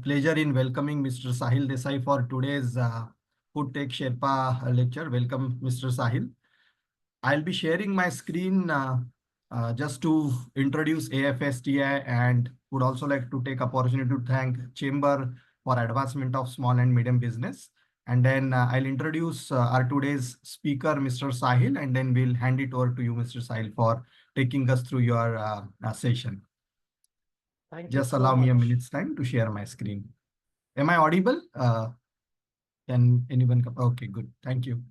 pleasure in welcoming Mr. Sahil Desai for today's Food Tech Sherpa lecture. Welcome, Mr. Sahil. I'll be sharing my screen just to introduce AFSTI and would also like to take opportunity to thank Chamber for advancement of small and medium business. And then I'll introduce our today's speaker, Mr. Sahil, and then we'll hand it over to you, Mr. Sahil, for taking us through your session. Thank you Just so allow me a much. minute's time to share my screen. Am I audible? Can anyone come? Okay, good. Thank you.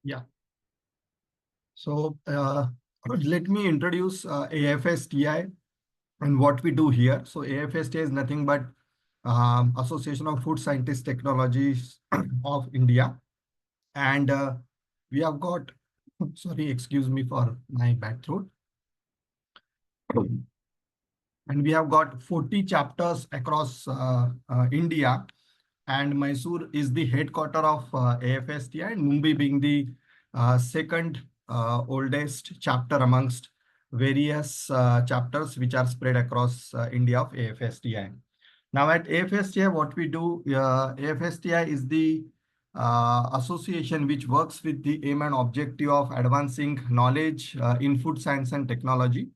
Yeah. So let me introduce AFSTI and what we do here. So AFSTI is nothing but Association of Food Scientists Technologies of India. And we have got, sorry, excuse me for my bad throat. And we have got 40 chapters across India. And Mysore is the headquarter of AFSTI, and Mumbai being the second oldest chapter amongst various chapters which are spread across India of AFSTI. Now at AFSTI, what we do, AFSTI is the association which works with the aim and objective of advancing knowledge in food science and technology.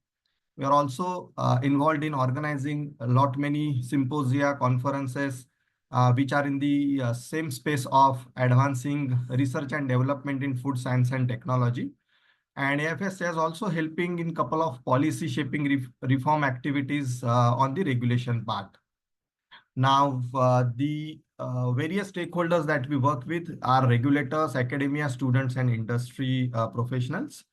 We are also involved in organizing a lot many symposia, conferences, which are in the same space of advancing research and development in food science and technology. And AFS is also helping in couple of policy shaping reform activities on the regulation part. Now, the various stakeholders that we work with are regulators, academia, students, and industry professionals.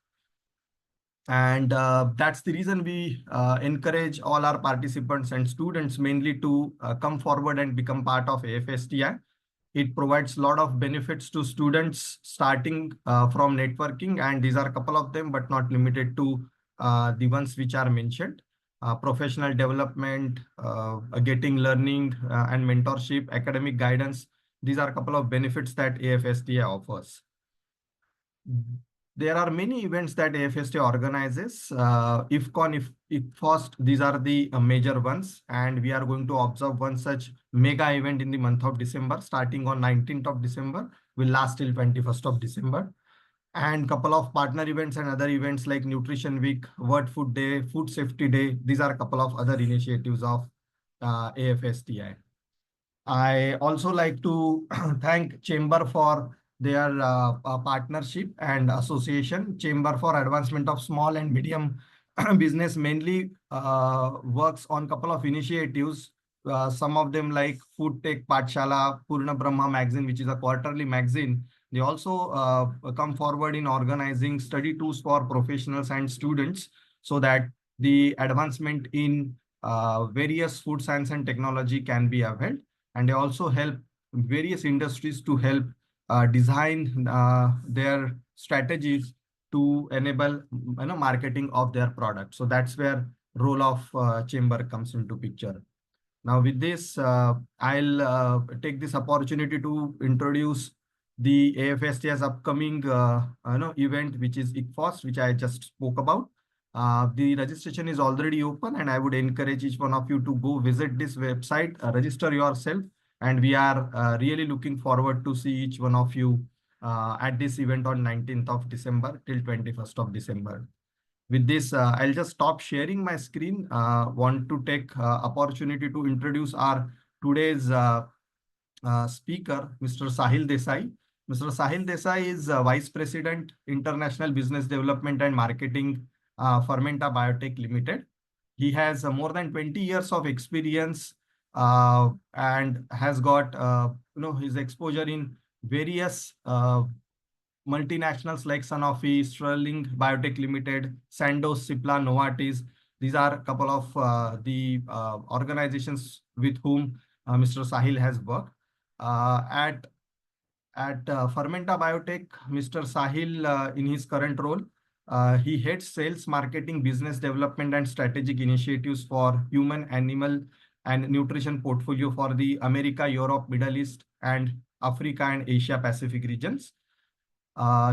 And that's the reason we encourage all our participants and students mainly to come forward and become part of AFSTI. It provides a lot of benefits to students starting from networking, and these are a couple of them, but not limited to the ones which are mentioned. Professional development, getting learning and mentorship, academic guidance. These are a couple of benefits that AFSTI offers. There are many events that AFSTI organizes. IFCON, IFFOST, these are the major ones. And we are going to observe one such mega event in the month of December, starting on 19th of December, will last till 21st of December. And couple of partner events and other events like Nutrition Week, World Food Day, Food Safety Day. These are a couple of other initiatives of AFSTI. I also like to thank Chamber for their partnership and association. Chamber for Advancement of Small and Medium Business mainly works on couple of initiatives. Some of them like Food Tech Pathshala, Purna Brahma magazine, which is a quarterly magazine. They also come forward in organizing study tours for professionals and students so that the advancement in various food science and technology can be upheld. And they also help various industries to help design their strategies to enable marketing of their products. So that's where role of chamber comes into picture. Now with this, I'll take this opportunity to introduce the AFSTI's upcoming event, which is IFFOST, which I just spoke about. The registration is already open, and I would encourage each one of you to go visit this website, register yourself, and we are really looking forward to see each one of you at this event on 19th of December till 21st of December. With this, I'll just stop sharing my screen. Want to take opportunity to introduce our today's speaker, Mr. Sahil Desai. Mr. Sahil Desai is Vice President, International Business Development and Marketing, Fermenta Biotech Limited. He has more than 20 years of experience and has got his exposure in various multinationals like Sanofi, Sterling Biotech Limited, Sandoz, Cipla, Novartis. These are a couple of the organizations with whom Mr. Sahil has worked. At Fermenta Biotech, Mr. Sahil, in his current role, he heads sales, marketing, business development, and strategic initiatives for human, animal, and nutrition portfolio for the America, Europe, Middle East, and Africa and Asia Pacific regions.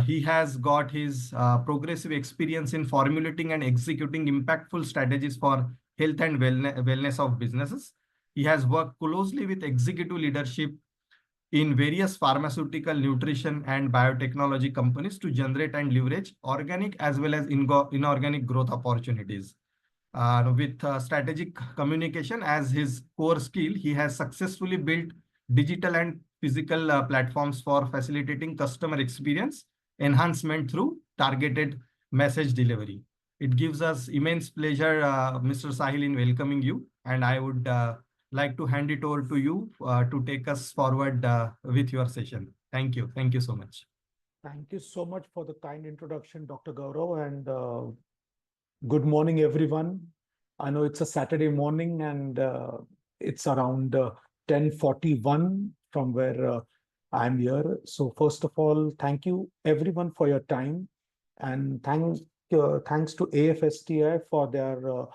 He has got his progressive experience in formulating and executing impactful strategies for health and wellness of businesses. He has worked closely with executive leadership in various pharmaceutical, nutrition, and biotechnology companies to generate and leverage organic as well as inorganic growth opportunities. With strategic communication as his core skill, he has successfully built digital and physical platforms for facilitating customer experience enhancement through targeted message delivery. It gives us immense pleasure, Mr. Sahil, in welcoming you, and I would like to hand it over to you to take us forward with your session. Thank you. Thank you so much. Thank you so much for the kind introduction, Dr. Gaurav, and good morning, everyone. I know it's a Saturday morning and it's around 10:41 from where I'm here. So first of all, thank you everyone for your time, and thanks to AFSTI for their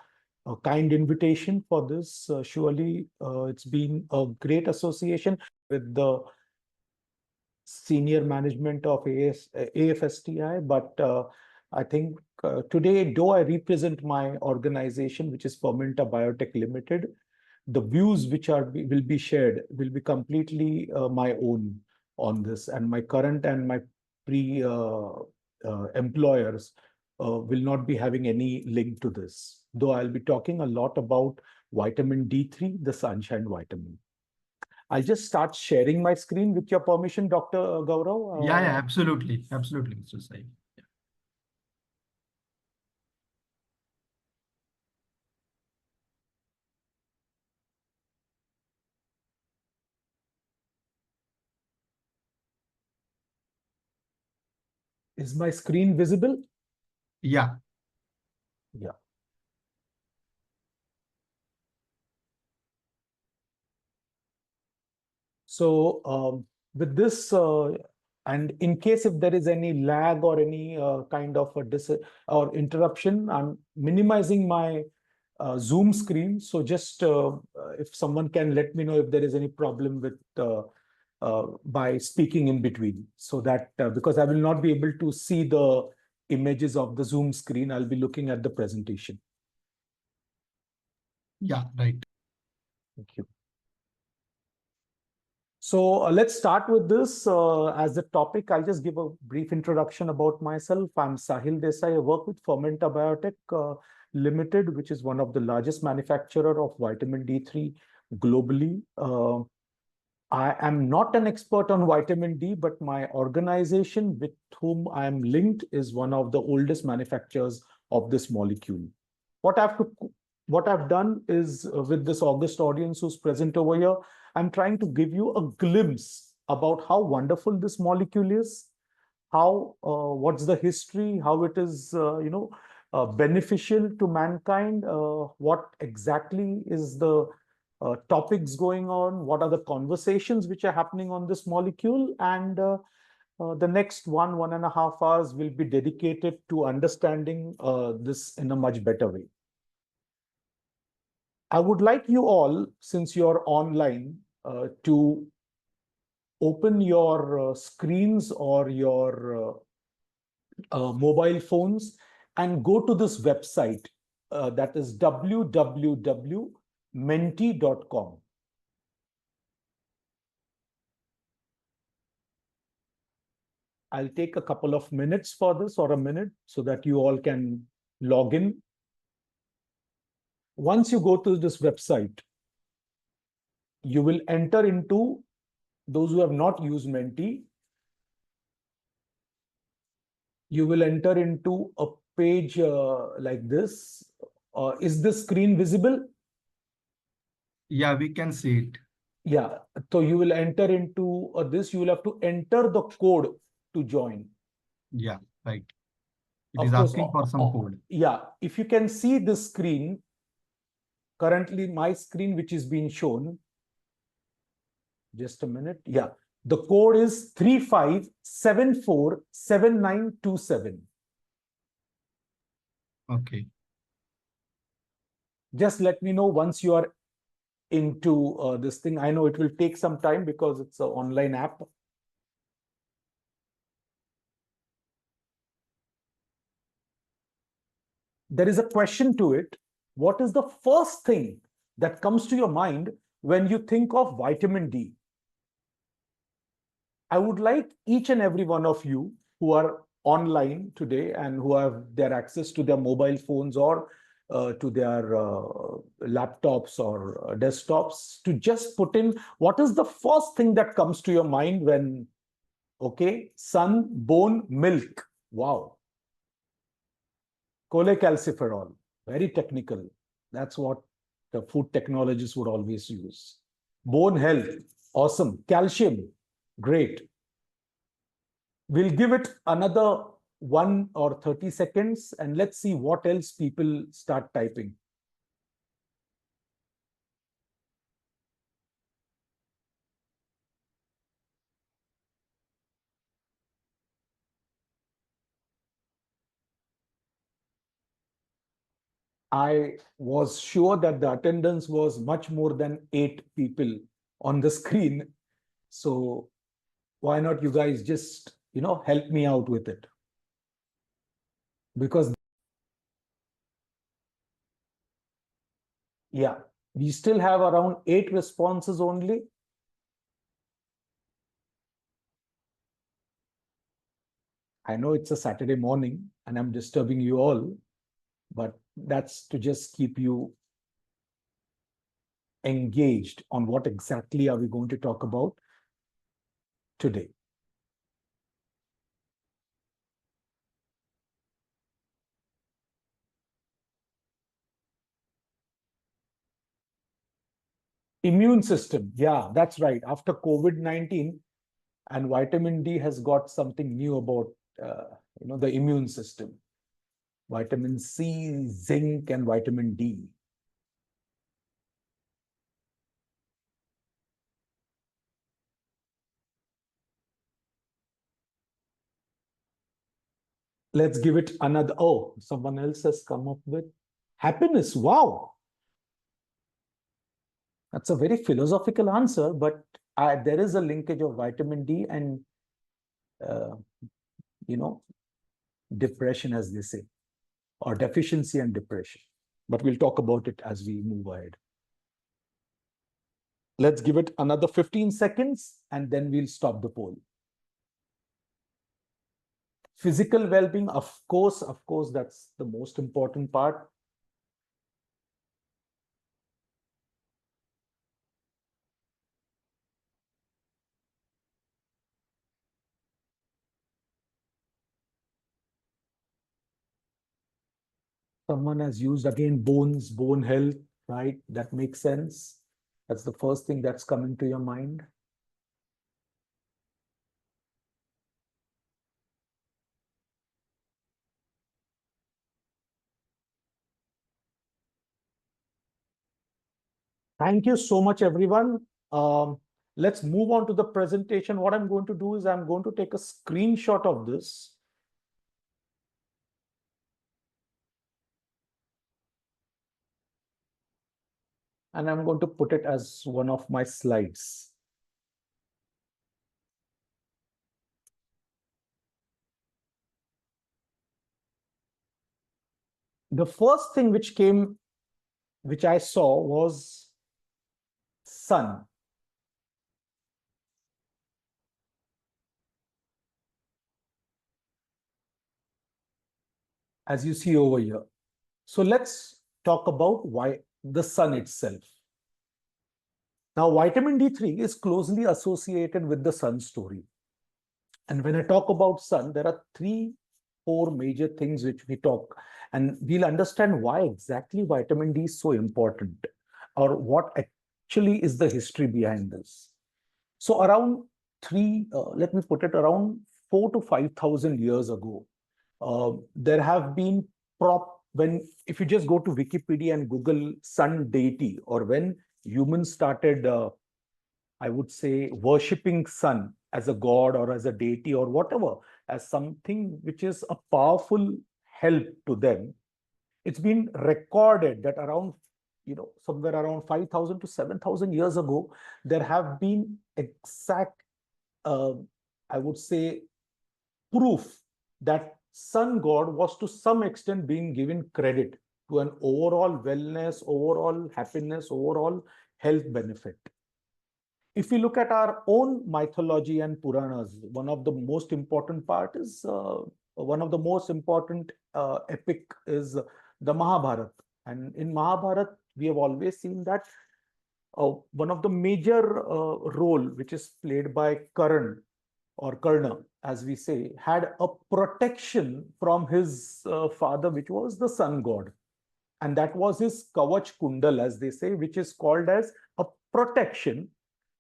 kind invitation for this. Surely it's been a great association with the senior management of AFSTI, but I think today, though I represent my organization, which is Fermenta Biotech Limited, the views which will be shared will be completely my own on this, and my current and my pre employers will not be having any link to this. Though I'll be talking a lot about vitamin D3, the sunshine vitamin. I'll just start sharing my screen with your permission, Dr. Gaurav. Yeah, absolutely. Absolutely, Mr. Sahil. Is my screen visible? Yeah. Yeah. So with this, and in case if there is any lag or any kind of a or interruption, I'm minimizing my Zoom screen. So just if someone can let me know if there is any problem with by speaking in between, so that because I will not be able to see the images of the Zoom screen, I'll be looking at the presentation. Yeah, right. Thank you. So let's start with this as the topic. I'll just give a brief introduction about myself. I'm Sahil Desai. I work with Fermenta Biotech Limited, which is one of the largest manufacturer of vitamin D3 globally. I am not an expert on vitamin D, but my organization with whom I am linked is one of the oldest manufacturers of this molecule. What I've done is with this august audience who's present over here, I'm trying to give you a glimpse about how wonderful this molecule is, how what's the history, how it is beneficial to mankind, what exactly is the topics going on, what are the conversations which are happening on this molecule, and the next 1.5 hours will be dedicated to understanding this in a much better way. I would like you all, since you're online, to open your screens or your mobile phones and go to this website that is www.menti.com. I'll take a couple of minutes for this, or a minute, so that you all can log in. Once you go to this website, you will enter into, those who have not used Menti, you will enter into a page like this. Is this screen visible? Yeah, we can see it. Yeah, so you will enter into this, you will have to enter the code to join. Yeah, right. It Of is course, asking for some code. Yeah, if you can see this screen, currently my screen which is being shown, just a minute. Yeah, The code is 35747927. Okay. Just let me know once you are into this thing. I know it will take some time because it's an online app. There is a question to it. What is the first thing that comes to your mind when you think of vitamin D? I would like each and every one of you who are online today and who have their access to their mobile phones or to their laptops or desktops to just put in what is the first thing that comes to your mind when, okay, sun, bone, milk. Wow. Cholecalciferol, very technical. That's what the food technologists would always use. Bone health, awesome. Calcium, great. We'll give it another 1 or 30 seconds and let's see what else people start typing. I was sure that the attendance was much more than 8 people on the screen. So why not you guys just, help me out with it? Because yeah, we still have around 8 responses only. I know it's a Saturday morning and I'm disturbing you all, but that's to just keep you engaged on what exactly are we going to talk about today. Immune system. Yeah, that's right. After COVID-19 and vitamin D has got something new about, the immune system. Vitamin C, zinc, and vitamin D. Let's give it another. Oh, someone else has come up with happiness. Wow. That's a very philosophical answer, but there is a linkage of vitamin D and, uh, you know, depression, as they say, or deficiency and depression. But we'll talk about it as we move ahead. Let's give it another 15 seconds and then we'll stop the poll. Physical well-being, of course, that's the most important part. Someone has used again bones, bone health, right? That makes sense. That's the first thing that's coming to your mind. Thank you so much, everyone. Let's move on to the presentation. What I'm going to do is I'm going to take a screenshot of this. And I'm going to put it as one of my slides. The first thing which I saw was sun. As you see over here. So let's talk about why the sun itself. Now, vitamin D3 is closely associated with the sun story. And when I talk about sun, there are 3-4 major things which we talk, and we'll understand why exactly vitamin D is so important, or what actually is the history behind this. So around let me put it around 4 to 5,000 years ago, there have been if you just go to Wikipedia and Google sun deity, or when humans started I would say, worshipping sun as a god or as a deity or whatever, as something which is a powerful help to them. It's been recorded that around, somewhere around 5,000 to 7,000 years ago, there have been exact, uh, I would say, proof that sun god was to some extent being given credit to an overall wellness, overall happiness, overall health benefit. If we look at our own mythology and Puranas, one of the most important part is one of the most important epic is the Mahabharata. And in Mahabharata, we have always seen that one of the major role which is played by Karan or Karna, as we say, had a protection from his father, which was the sun god. And that was his Kavach Kundal, as they say, which is called as a protection,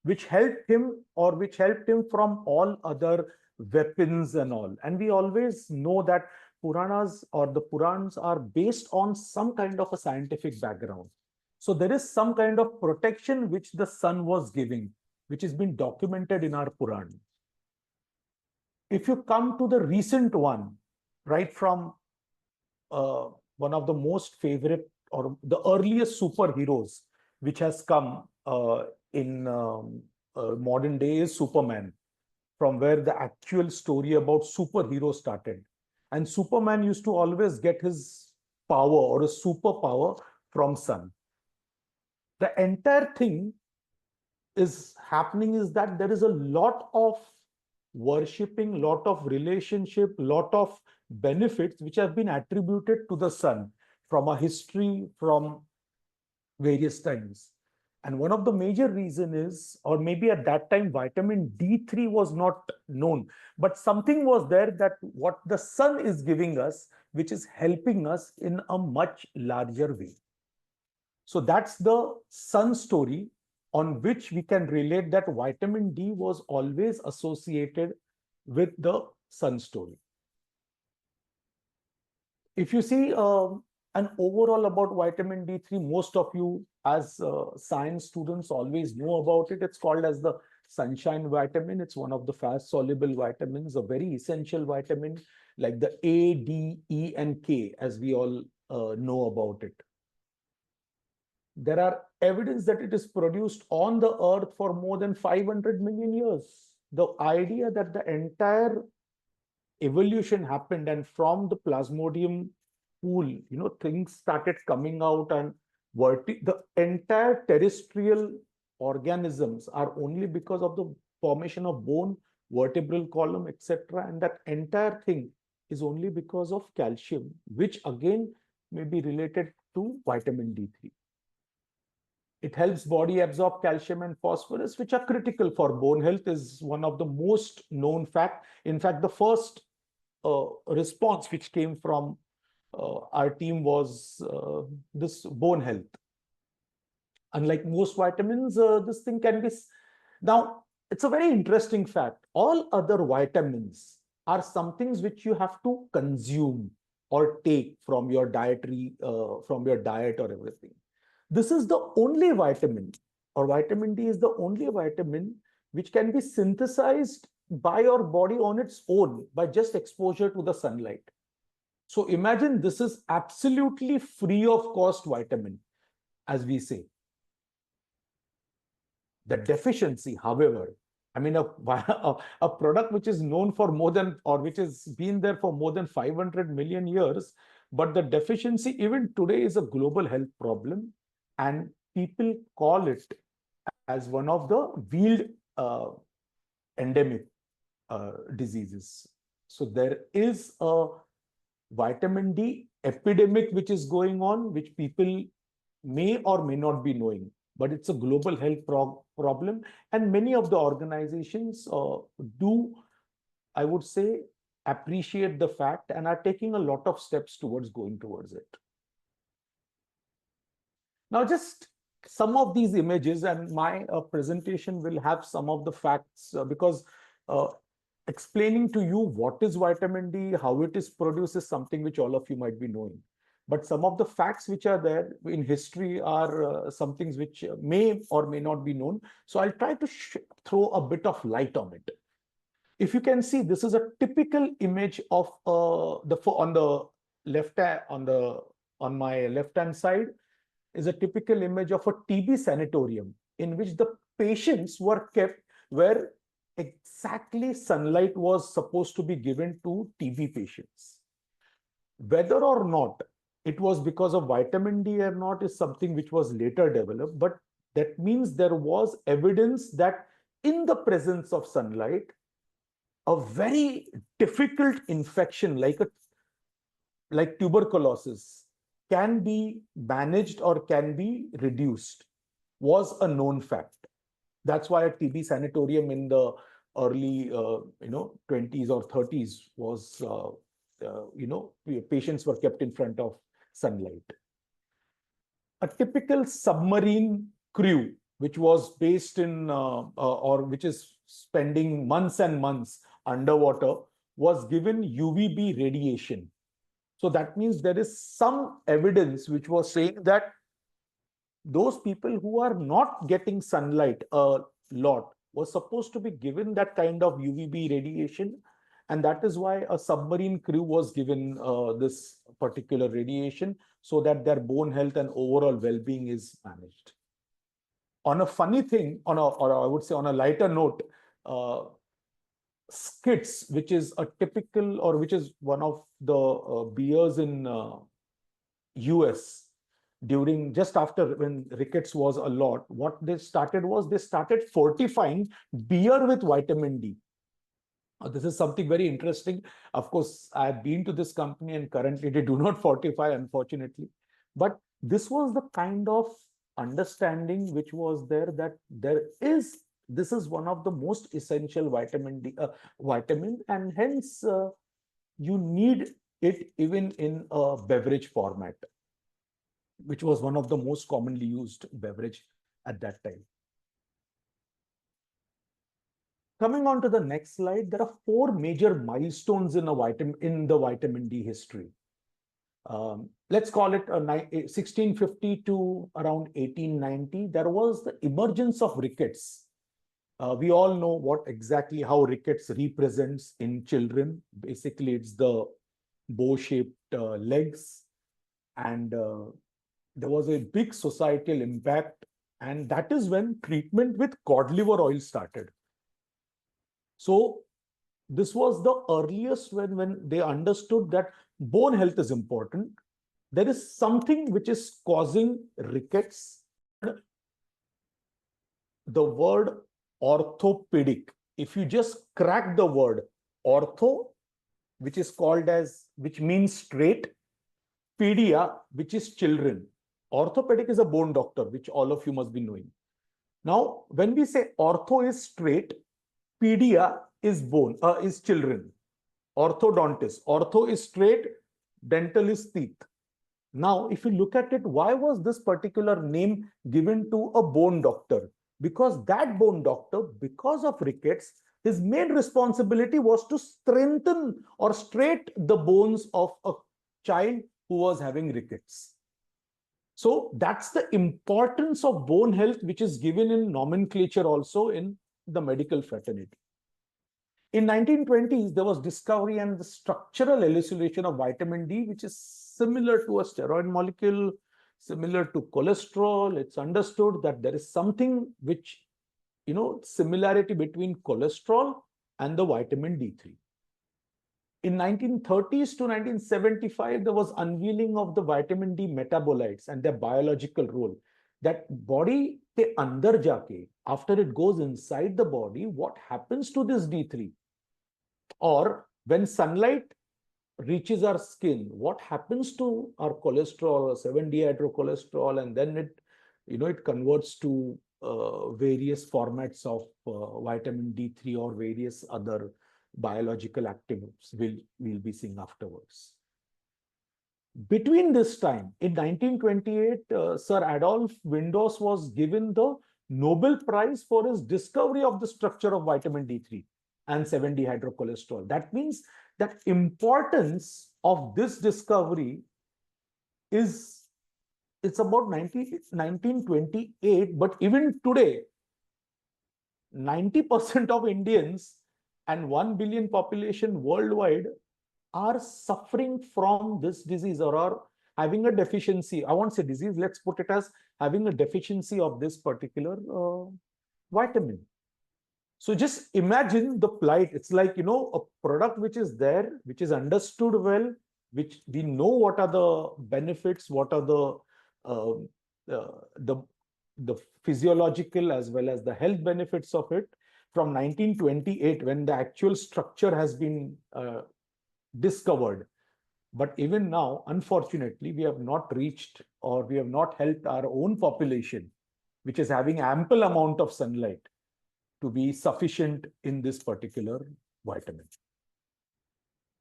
which helped him or which helped him from all other weapons and all. And we always know that Puranas or the Purans are based on some kind of a scientific background. So there is some kind of protection which the sun was giving, which has been documented in our Puran. If you come to the recent one, right from one of the most favorite or the earliest superheroes which has come in modern day is Superman, from where the actual story about superhero started. And Superman used to always get his power or a superpower from sun. The entire thing is happening is that there is a lot of worshipping, lot of relationship, lot of benefits which have been attributed to the sun from a history, from various times. And one of the major reason is, or maybe at that time, vitamin D3 was not known, but something was there that what the sun is giving us, which is helping us in a much larger way. So that's the sun story on which we can relate that vitamin D was always associated with the sun story. If you see an overall about vitamin D3, most of you as science students always know about it. It's called as the sunshine vitamin. It's one of the fast soluble vitamins, a very essential vitamin like the A, D, E, and K, as we all know about it. There are evidence that it is produced on the earth for more than 500 million years. The idea that the entire evolution happened and from the plasmodium pool, things started coming out and the entire terrestrial organisms are only because of the formation of bone, vertebral column, etc. And that entire thing is only because of calcium, which again may be related to vitamin D3. It helps body absorb calcium and phosphorus, which are critical for bone health, is one of the most known fact. In fact, the first response which came from our team was this bone health. Unlike most vitamins, this thing can be... Now, it's a very interesting fact. All other vitamins are some things which you have to consume or take from your dietary, from your diet or everything. This is the only vitamin, or vitamin D is the only vitamin which can be synthesized by your body on its own by just exposure to the sunlight. So imagine this is absolutely free of cost vitamin, as we say. The deficiency, however, I mean, a product which is known for more than, or which has been there for more than 500 million years, but the deficiency even today is a global health problem. And people call it as one of the wheeled endemic diseases. So there is a vitamin D epidemic which is going on, which people may or may not be knowing, but it's a global health problem. And many of the organizations do, I would say, appreciate the fact and are taking a lot of steps towards going towards it. Now, just some of these images, and my presentation will have some of the facts because explaining to you what is vitamin D, how it is produced is something which all of you might be knowing. But some of the facts which are there in history are some things which may or may not be known. So I'll try to throw a bit of light on it. If you can see, this is a typical image of on the left on my left hand side is a typical image of a TB sanatorium in which the patients were kept where exactly sunlight was supposed to be given to TB patients. Whether or not it was because of vitamin D or not is something which was later developed, but that means there was evidence that in the presence of sunlight, a very difficult infection like tuberculosis can be managed or can be reduced was a known fact. That's why a TB sanatorium in the early 20s or 30s was patients were kept in front of sunlight. A typical submarine crew, which was based in or which is spending months and months underwater, was given UVB radiation. So that means there is some evidence which was saying that those people who are not getting sunlight a lot was supposed to be given that kind of UVB radiation. And that is why a submarine crew was given this particular radiation so that their bone health and overall well-being is managed. On a funny thing, or I would say on a lighter note, skits, which is a typical or which is one of the beers in US during just after when rickets was a lot, what they started was they started fortifying beer with vitamin D. This is something very interesting. Of course, I've been to this company and currently they do not fortify, unfortunately. But this was the kind of understanding which was there that this is one of the most essential vitamin, and hence you need it even in a beverage format, which was one of the most commonly used beverage at that time. Coming on to the next slide, there are 4 major milestones in the vitamin D history. Let's call it 1650 to around 1890. There was the emergence of rickets. We all know exactly how rickets represents in children. Basically, it's the bow-shaped legs, and there was a big societal impact, and that is when treatment with cod liver oil started. So this was the earliest when they understood that bone health is important. There is something which is causing rickets. The word orthopedic, if you just crack the word ortho, which means straight, pedia, which is children. Orthopedic is a bone doctor, which all of you must be knowing. Now, when we say ortho is straight, pedia is is children. Orthodontist. Ortho is straight, dental is teeth. Now, if you look at it, why was this particular name given to a bone doctor? Because that bone doctor, because of rickets, his main responsibility was to strengthen or straight the bones of a child who was having rickets. So that's the importance of bone health, which is given in nomenclature also in the medical fraternity. In 1920s, there was discovery and the structural elucidation of vitamin D, which is similar to a steroid molecule, similar to cholesterol. It's understood that there is something which, similarity between cholesterol and the vitamin D3. In 1930s to 1975, there was unveiling of the vitamin D metabolites and their biological role. That body ke andar jaake, after it goes inside the body, what happens to this D3? Or when sunlight reaches our skin, what happens to our cholesterol, 7-dehydrocholesterol, and then it converts to various formats of vitamin D3 or various other biological actives we'll be seeing afterwards. Between this time, in 1928, Sir Adolf Windaus was given the Nobel Prize for his discovery of the structure of vitamin D3 and 7-dehydrocholesterol. That means that importance of this discovery is, it's about 1928, but even today, 90% of Indians and 1 billion population worldwide are suffering from this disease or are having a deficiency. I won't say disease, let's put it as having a deficiency of this particular vitamin. So just imagine the plight. It's like, a product which is there, which is understood well, which we know what are the benefits, what are um, the the physiological as well as the health benefits of it from 1928, when the actual structure has been discovered. But even now, unfortunately, we have not reached or we have not helped our own population, which is having ample amount of sunlight, to be sufficient in this particular vitamin.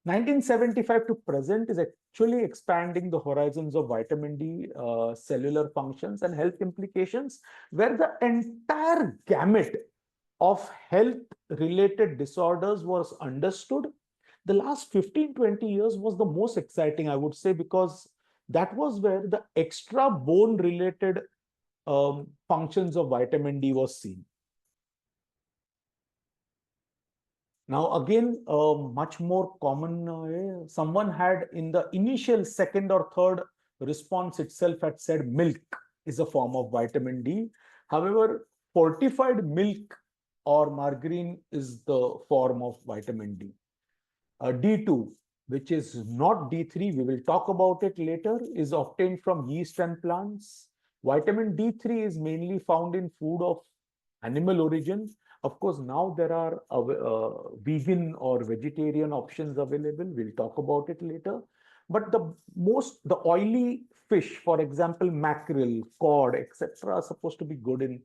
1975 to present is actually expanding the horizons of vitamin D cellular functions and health implications, where the entire gamut of health related disorders was understood. The last 15-20 years was the most exciting, I would say, because that was where the extra bone related functions of vitamin D was seen. Now, again, much more common, someone had in the initial second or third response itself had said milk is a form of vitamin D. However, fortified milk or margarine is the form of vitamin D. D2, which is not D3, we will talk about it later, is obtained from yeast and plants. Vitamin D3 is mainly found in food of animal origin. Of course, now there are vegan or vegetarian options available. We'll talk about it later. But the oily fish, for example, mackerel, cod, etc., are supposed to be good in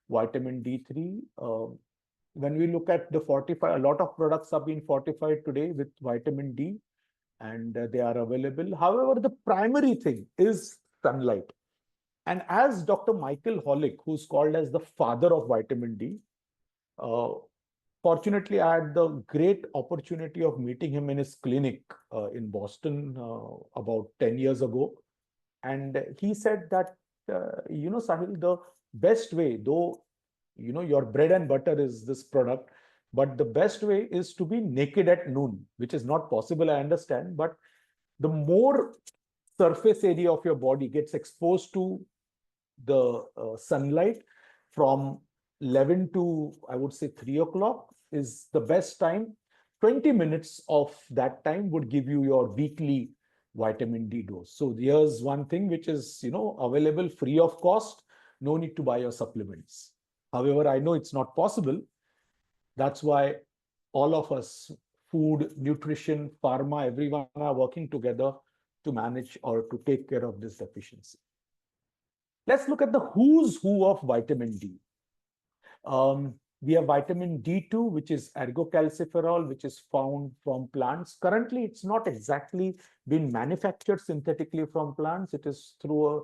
vitamin D3. When we look at the fortified, a lot of products are being fortified today with vitamin D, and they are available. However, the primary thing is sunlight. And as Dr. Michael Holick, who's called as the father of vitamin D, fortunately, I had the great opportunity of meeting him in his clinic in Boston about 10 years ago. And he said that, Sahil, the best way, though, your bread and butter is this product, but the best way is to be naked at noon, which is not possible, I understand. But the more surface area of your body gets exposed to the sunlight from 11 to, I would say, 3 o'clock is the best time. 20 minutes of that time would give you your weekly vitamin D dose. So here's one thing which is, available free of cost. No need to buy your supplements. However, I know it's not possible. That's why all of us, food, nutrition, pharma, everyone are working together to manage or to take care of this deficiency. Let's look at the who's who of vitamin D. We have vitamin D2, which is ergocalciferol, which is found from plants. Currently, it's not exactly been manufactured synthetically from plants. It is through a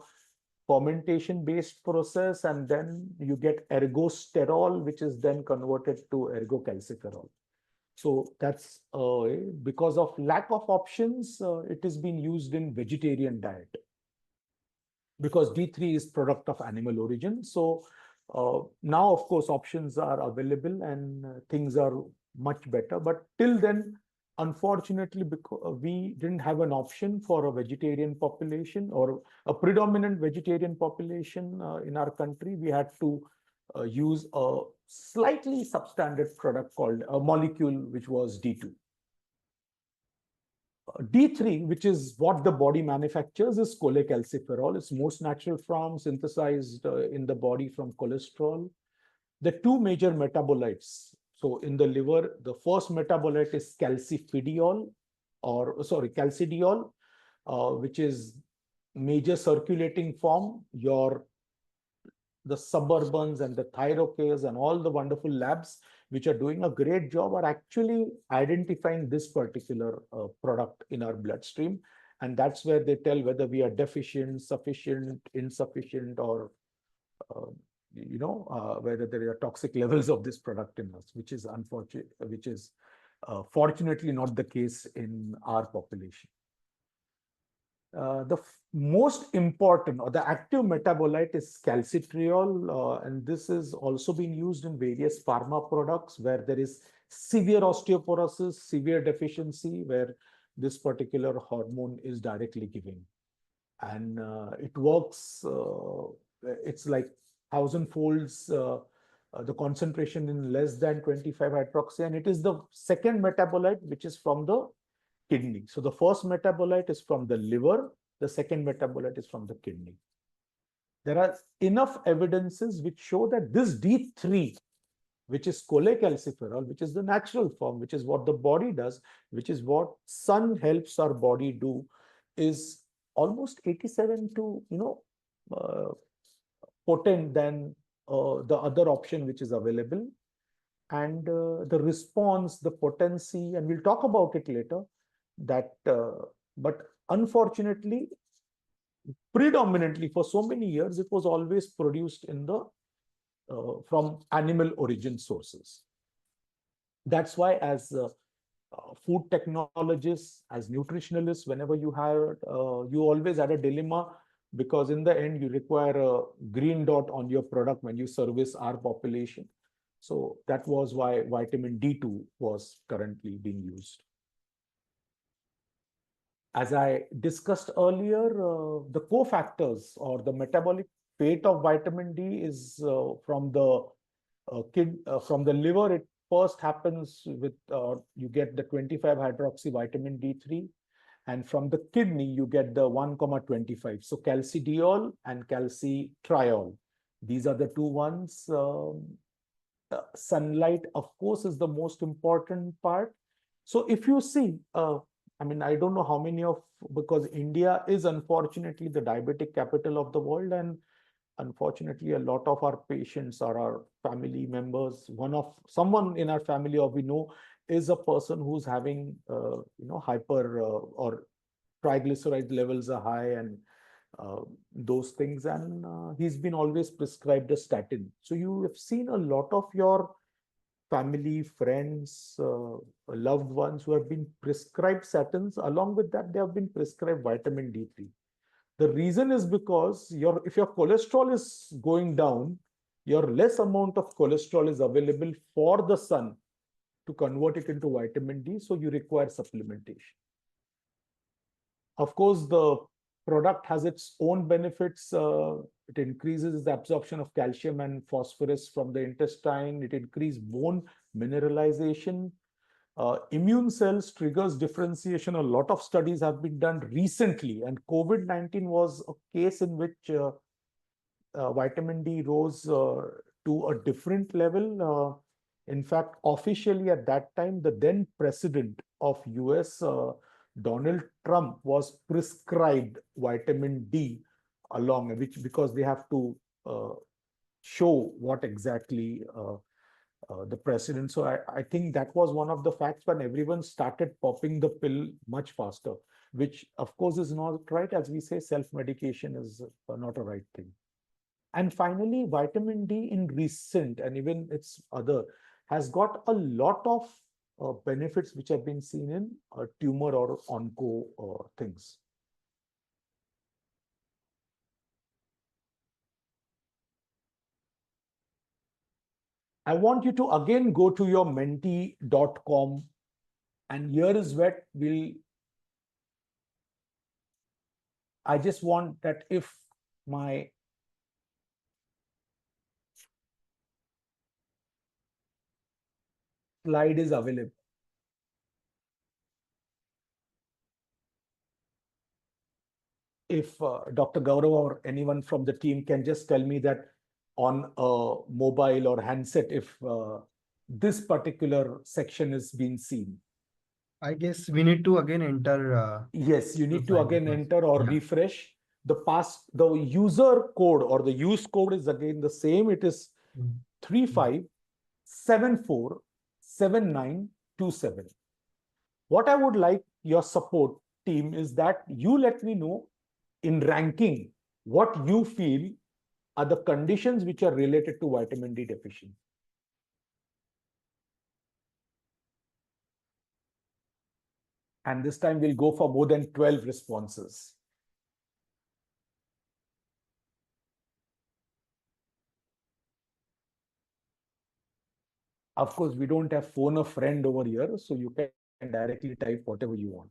fermentation-based process, and then you get ergosterol, which is then converted to ergocalciferol. So that's because of lack of options, it has been used in vegetarian diet, because D3 is product of animal origin. So now, of course, options are available and things are much better. But till then, unfortunately, because we didn't have an option for a vegetarian population or a predominant vegetarian population in our country, we had to use a slightly substandard product called a molecule, which was D2. D3, which is what the body manufactures, is cholecalciferol. It's most natural form synthesized in the body from cholesterol. The two major metabolites. So in the liver, the first metabolite is calcidiol, which is major circulating form. The Suburbans and the Thyrocares and all the wonderful labs which are doing a great job are actually identifying this particular product in our bloodstream. And that's where they tell whether we are deficient, sufficient, insufficient, or whether there are toxic levels of this product in us, which is unfortunate, which is fortunately not the case in our population. The most important or the active metabolite is calcitriol, and this is also being used in various pharma products where there is severe osteoporosis, severe deficiency, where this particular hormone is directly given. And it works, it's like 1,000 folds the concentration in less than 25 hydroxy, and it is the second metabolite which is from the kidney. So the first metabolite is from the liver, the second metabolite is from the kidney. There are enough evidences which show that this D3, which is cholecalciferol, which is the natural form, which is what the body does, which is what sun helps our body do, is almost 87 to potent than the other option which is available. And the response, the potency, and we'll talk about it later, that but unfortunately, predominantly for so many years, it was always produced in the from animal origin sources. That's why as food technologists, as nutritionalists, whenever you have, you always had a dilemma, because in the end, you require a green dot on your product when you service our population. So that was why vitamin D2 was currently being used. As I discussed earlier, the cofactors or the metabolic fate of vitamin D is from the from the liver. It first happens with you get the 25 hydroxy vitamin D3, and from the kidney you get the 1,25. So calcidiol and calcitriol. These are the two ones. Sunlight, of course, is the most important part. So if you see, I mean, I don't know how many of, because India is unfortunately the diabetic capital of the world, and unfortunately, a lot of our patients are our family members. Someone in our family or we know is a person who's having, hyper or triglyceride levels are high, and those things, and he's been always prescribed a statin. So you have seen a lot of your family, friends, loved ones who have been prescribed statins. Along with that, they have been prescribed vitamin D3. The reason is because if your cholesterol is going down, your less amount of cholesterol is available for the sun to convert it into vitamin D, so you require supplementation. Of course, the product has its own benefits. It increases the absorption of calcium and phosphorus from the intestine. It increases bone mineralization. Immune cells triggers differentiation. A lot of studies have been done recently, and COVID-19 was a case in which vitamin D rose to a different level. In fact, officially at that time, the then president of US, Donald Trump, was prescribed vitamin D along, because they have to show what exactly the president. So I think that was one of the facts when everyone started popping the pill much faster, which of course is not right. As we say, self-medication is not a right thing. And finally, vitamin D in recent and even its other has got a lot of benefits which have been seen in tumor or onco things. I want you to again go to your menti.com, and here is where I just want that if my slide is available. If Dr. Gaurav or anyone from the team can just tell me that on a mobile or handset, if this particular section is being seen. I guess we need to again enter. Yes, you need to find again it. enter or Yeah. refresh. The user code or the use code is again the same. It is 35747927. What I would like your support team is that you let me know in ranking what you feel are the conditions which are related to vitamin D deficiency. And this time we'll go for more than 12 responses. Of course, we don't have phone a friend over here, so you can directly type whatever you want.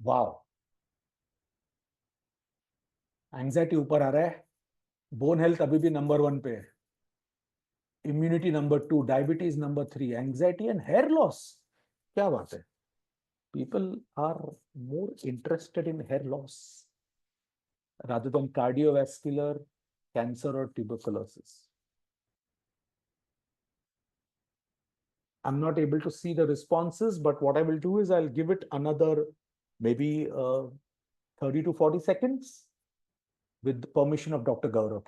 वाह, anxiety ऊपर आ रहा है, bone health अभी भी number 1 पे है, immunity number 2, diabetes number 3, anxiety and hair loss. क्या बात है, people are more interested in hair loss rather than cardiovascular, cancer, or tuberculosis. I'm not able to see the responses, but what I will do is I'll give it another maybe 30 to 40 seconds with the permission of Dr. Gaurav.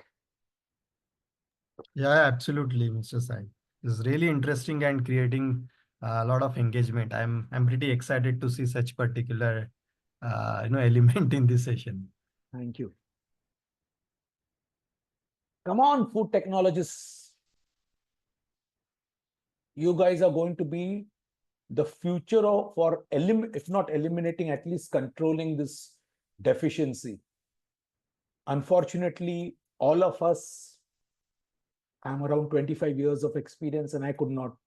Yeah, absolutely, Mr. Sai. It's really interesting and creating a lot of engagement. I'm pretty excited to see such particular element in this session. Thank you. Come on, food technologists. You guys are going to be the future of, for if not eliminating, at least controlling this deficiency. Unfortunately, all of us, I'm around 25 years of experience, and I could not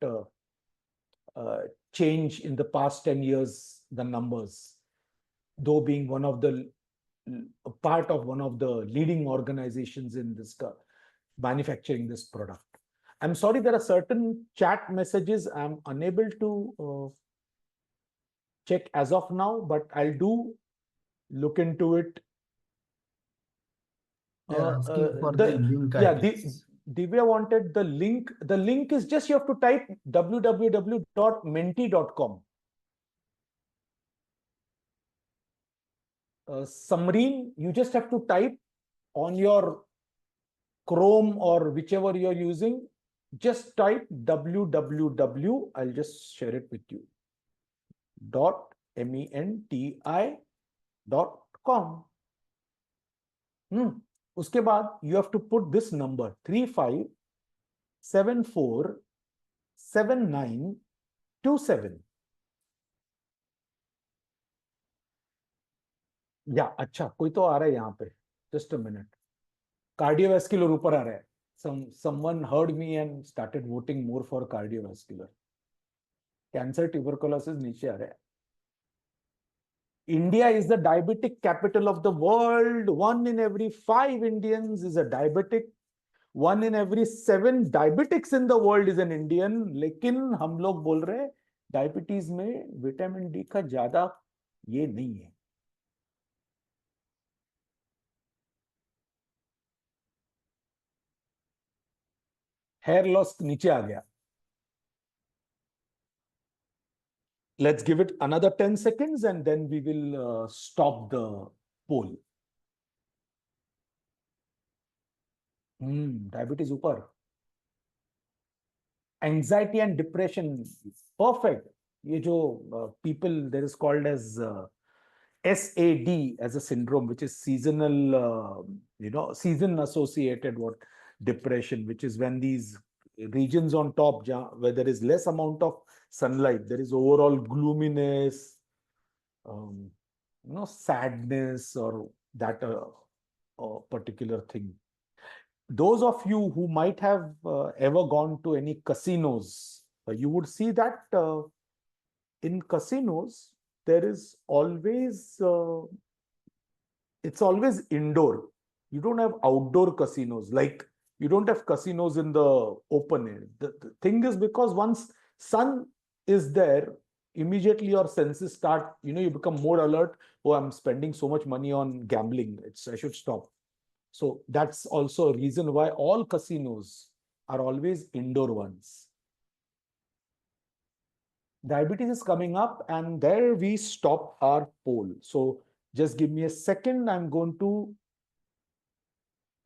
change in the past 10 years the numbers, though being one of the part of one of the leading organizations in this manufacturing this product. I'm sorry, there are certain chat messages I'm unable to check as of now, but I'll do look into it. They're asking for the link, I Yeah, guess. Divya wanted the link. The link is just you have to type www.menti.com. Samreen, you just have to type on your Chrome or whichever you're using, just type www. I'll just share it with you. .menti.com. उसके बाद you have to put this number 35747927. या अच्छा कोई तो आ रहा है यहाँ पे, just a minute. Cardiovascular ऊपर आ रहा है. Someone heard me and started voting more for cardiovascular. Cancer, tuberculosis नीचे आ रहा है. India is the diabetic capital of the world. 1 in every 5 Indians is a diabetic. 1 in every 7 diabetics in the world is an Indian. लेकिन हम लोग बोल रहे हैं diabetes में विटामिन डी का ज्यादा ये नहीं है. हेयर लॉस नीचे आ गया. Let's give it another 10 seconds and then we will stop the poll. Diabetes ऊपर. Anxiety and depression, perfect. ये जो people there is called as SAD as a syndrome, which is seasonal, season associated what depression, which is when these regions on top where there is less amount of sunlight, there is overall gloominess, sadness, or that particular thing. Those of you who might have ever gone to any casinos, you would see that in casinos there is always it's always indoor. You don't have outdoor casinos, like you don't have casinos in the open air. The thing is, because once sun is there, immediately your senses start, you become more alert. Oh, I'm spending so much money on gambling, I should stop. So that's also a reason why all casinos are always indoor ones. Diabetes is coming up, and there we stop our poll. So just give me a second. I'm going to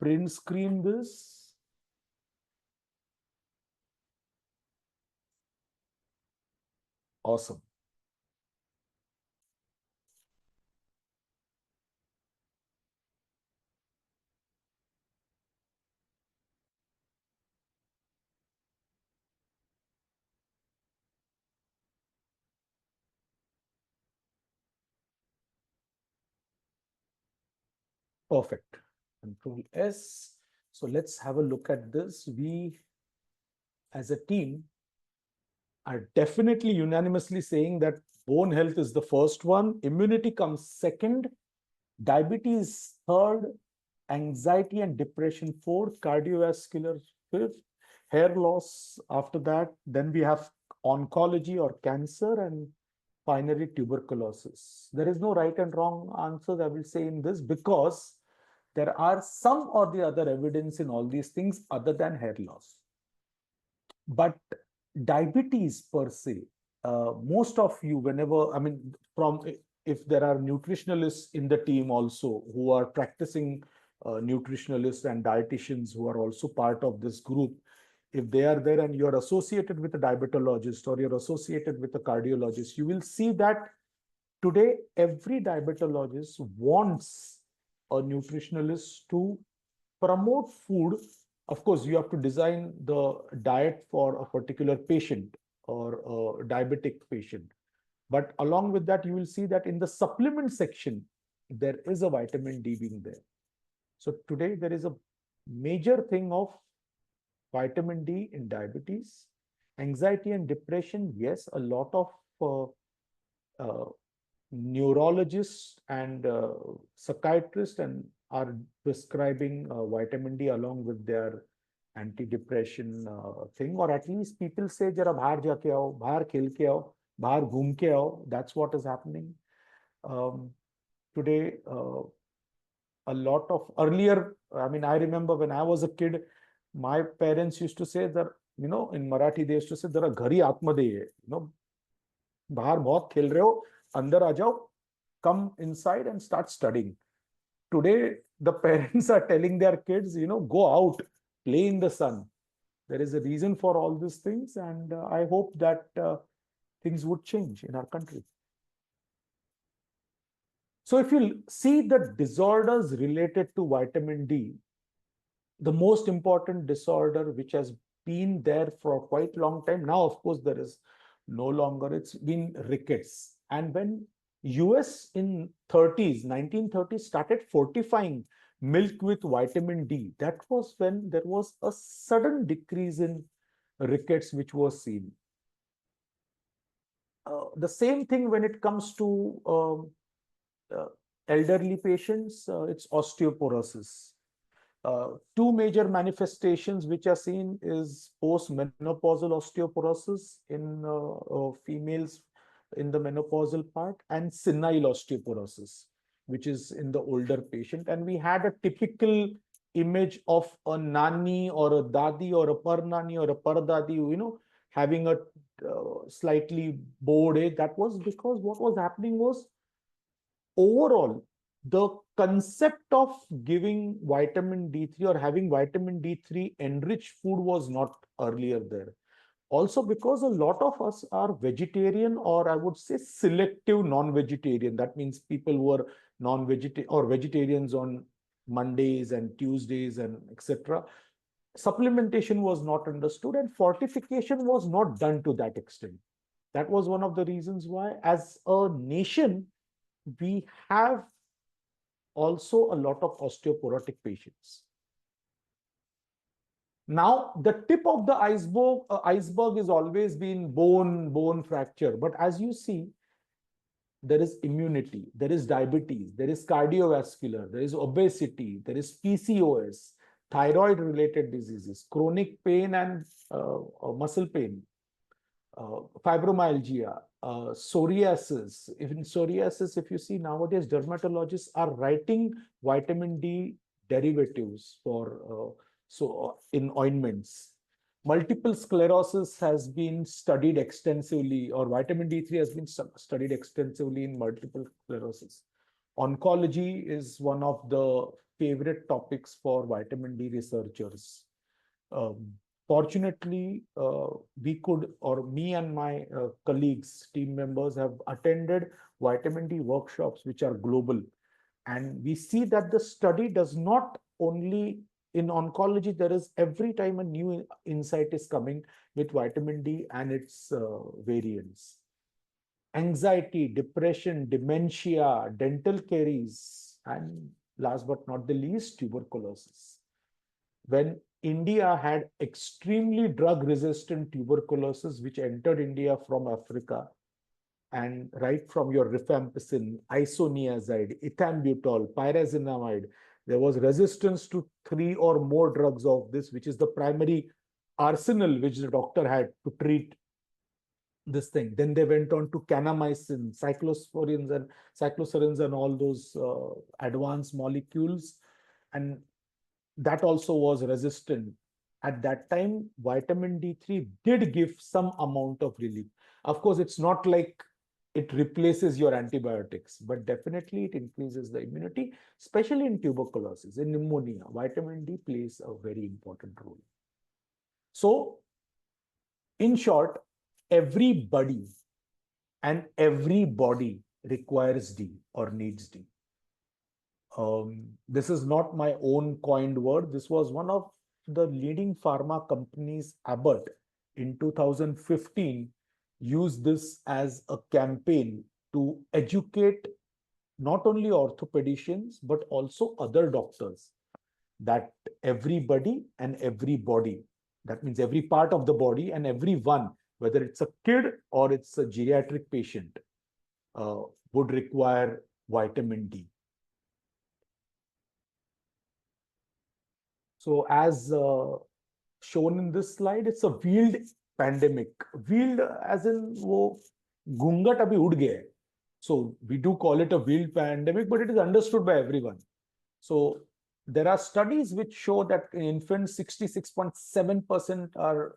print screen this. Awesome. Perfect. Control S. So let's have a look at this. We, as a team, are definitely unanimously saying that bone health is the first one, immunity comes second, diabetes third, anxiety and depression fourth, cardiovascular fifth, hair loss after that. Then we have oncology or cancer, and finally tuberculosis. There is no right and wrong answers, I will say, in this, because there are some or the other evidence in all these things other than hair loss. But diabetes per se, most of you, whenever, I mean, from, if there are nutritionalists in the team also who are practicing, nutritionalists and dietitians who are also part of this group, if they are there and you're associated with a diabetologist or you're associated with a cardiologist, you will see that today every diabetologist wants a nutritionalist to promote food. Of course, you have to design the diet for a particular patient or a diabetic patient. But along with that, you will see that in the supplement section, there is a vitamin D being there. So today there is a major thing of vitamin D in diabetes, anxiety and depression. Yes, a lot of uh, neurologists and psychiatrists and are prescribing vitamin D along with their anti-depression thing, or at least people say जरा बाहर जाके आओ, बाहर खेल के आओ, बाहर घूम के आओ. That's what is happening today. A lot of earlier, I mean, I remember when I was a kid, my parents used to say that, in Marathi they used to say जरा घरी आतमध्ये ये, बाहर बहुत खेल रहे हो, अंदर आ जाओ, come inside and start studying. Today, the parents are telling their kids, go out, play in the sun. There is a reason for all these things, and I hope that things would change in our country. So if you see the disorders related to vitamin D, the most important disorder which has been there for quite a long time now, of course, there is no longer, it's been rickets. And when US in 1930s started fortifying milk with vitamin D, that was when there was a sudden decrease in rickets which was seen. The same thing when it comes to elderly patients, it's osteoporosis. Two major manifestations which are seen is post-menopausal osteoporosis in females in the menopausal part, and senile osteoporosis, which is in the older patient. And we had a typical image of a nani or a dadi or a par-nani or a par-dadi, having a slightly bowed age. That was because what was happening was, overall, the concept of giving vitamin D3 or having vitamin D3 enriched food was not earlier there. Also because a lot of us are vegetarian, or I would say selective non-vegetarian. That means people who are non-vegetarian or vegetarians on Mondays and Tuesdays and etc. Supplementation was not understood, and fortification was not done to that extent. That was one of the reasons why, as a nation, we have also a lot of osteoporotic patients. Now, the tip of the iceberg is always been bone fracture. But as you see, there is immunity, there is diabetes, there is cardiovascular, there is obesity, there is PCOS, thyroid related diseases, chronic pain and muscle pain, fibromyalgia, psoriasis. Even psoriasis, if you see nowadays, dermatologists are writing vitamin D derivatives for in ointments. Multiple sclerosis has been studied extensively, or vitamin D3 has been studied extensively in multiple sclerosis. Oncology is one of the favorite topics for vitamin D researchers. Fortunately, we could, or me and my colleagues, team members, have attended vitamin D workshops which are global. And we see that the study does not only, in oncology, there is every time a new insight is coming with vitamin D and its variants. Anxiety, depression, dementia, dental caries, and last but not the least, tuberculosis. When India had extremely drug-resistant tuberculosis, which entered India from Africa, and right from your rifampicin, isoniazid, ethambutol, pyrazinamide, there was resistance to 3 or more drugs of this, which is the primary arsenal which the doctor had to treat this thing. Then they went on to kanamycin, cycloserins, and all those advanced molecules, and that also was resistant. At that time, vitamin D3 did give some amount of relief. Of course, it's not like it replaces your antibiotics, but definitely it increases the immunity, especially in tuberculosis, in pneumonia. Vitamin D plays a very important role. So, in short, everybody and every body requires D or needs D. This is not my own coined word. This was one of the leading pharma companies, Abbott, in 2015, used this as a campaign to educate not only orthopedicians, but also other doctors, that everybody and every body, that means every part of the body and everyone, whether it's a kid or it's a geriatric patient, would require vitamin D. So as shown in this slide, it's a wheeled pandemic. Wheeled as in wo gungat abhi ud gaya hai. So we do call it a wheeled pandemic, but it is understood by everyone. So there are studies which show that in infants, 66.7% are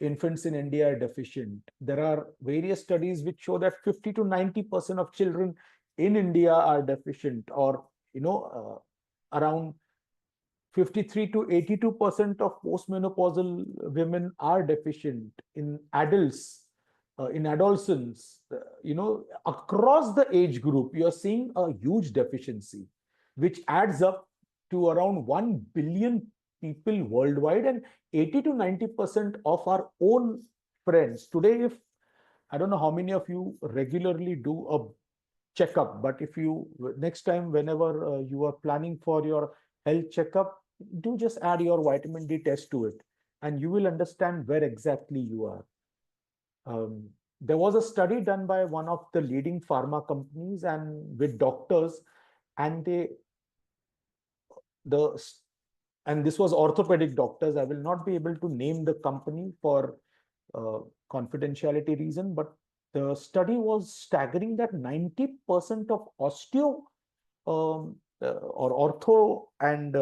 infants in India are deficient. There are various studies which show that 50 to 90% of children in India are deficient, or around 53 to 82% of postmenopausal women are deficient. In adults, in adolescents, across the age group, you're seeing a huge deficiency, which adds up to around 1 billion people worldwide, and 80 to 90% of our own friends. Today, if I don't know how many of you regularly do a checkup, but if you next time, whenever you are planning for your health checkup, do just add your vitamin D test to it, and you will understand where exactly you are. There was a study done by one of the leading pharma companies and with doctors, and this was orthopedic doctors. I will not be able to name the company for confidentiality reason, but the study was staggering that 90% of osteo or ortho and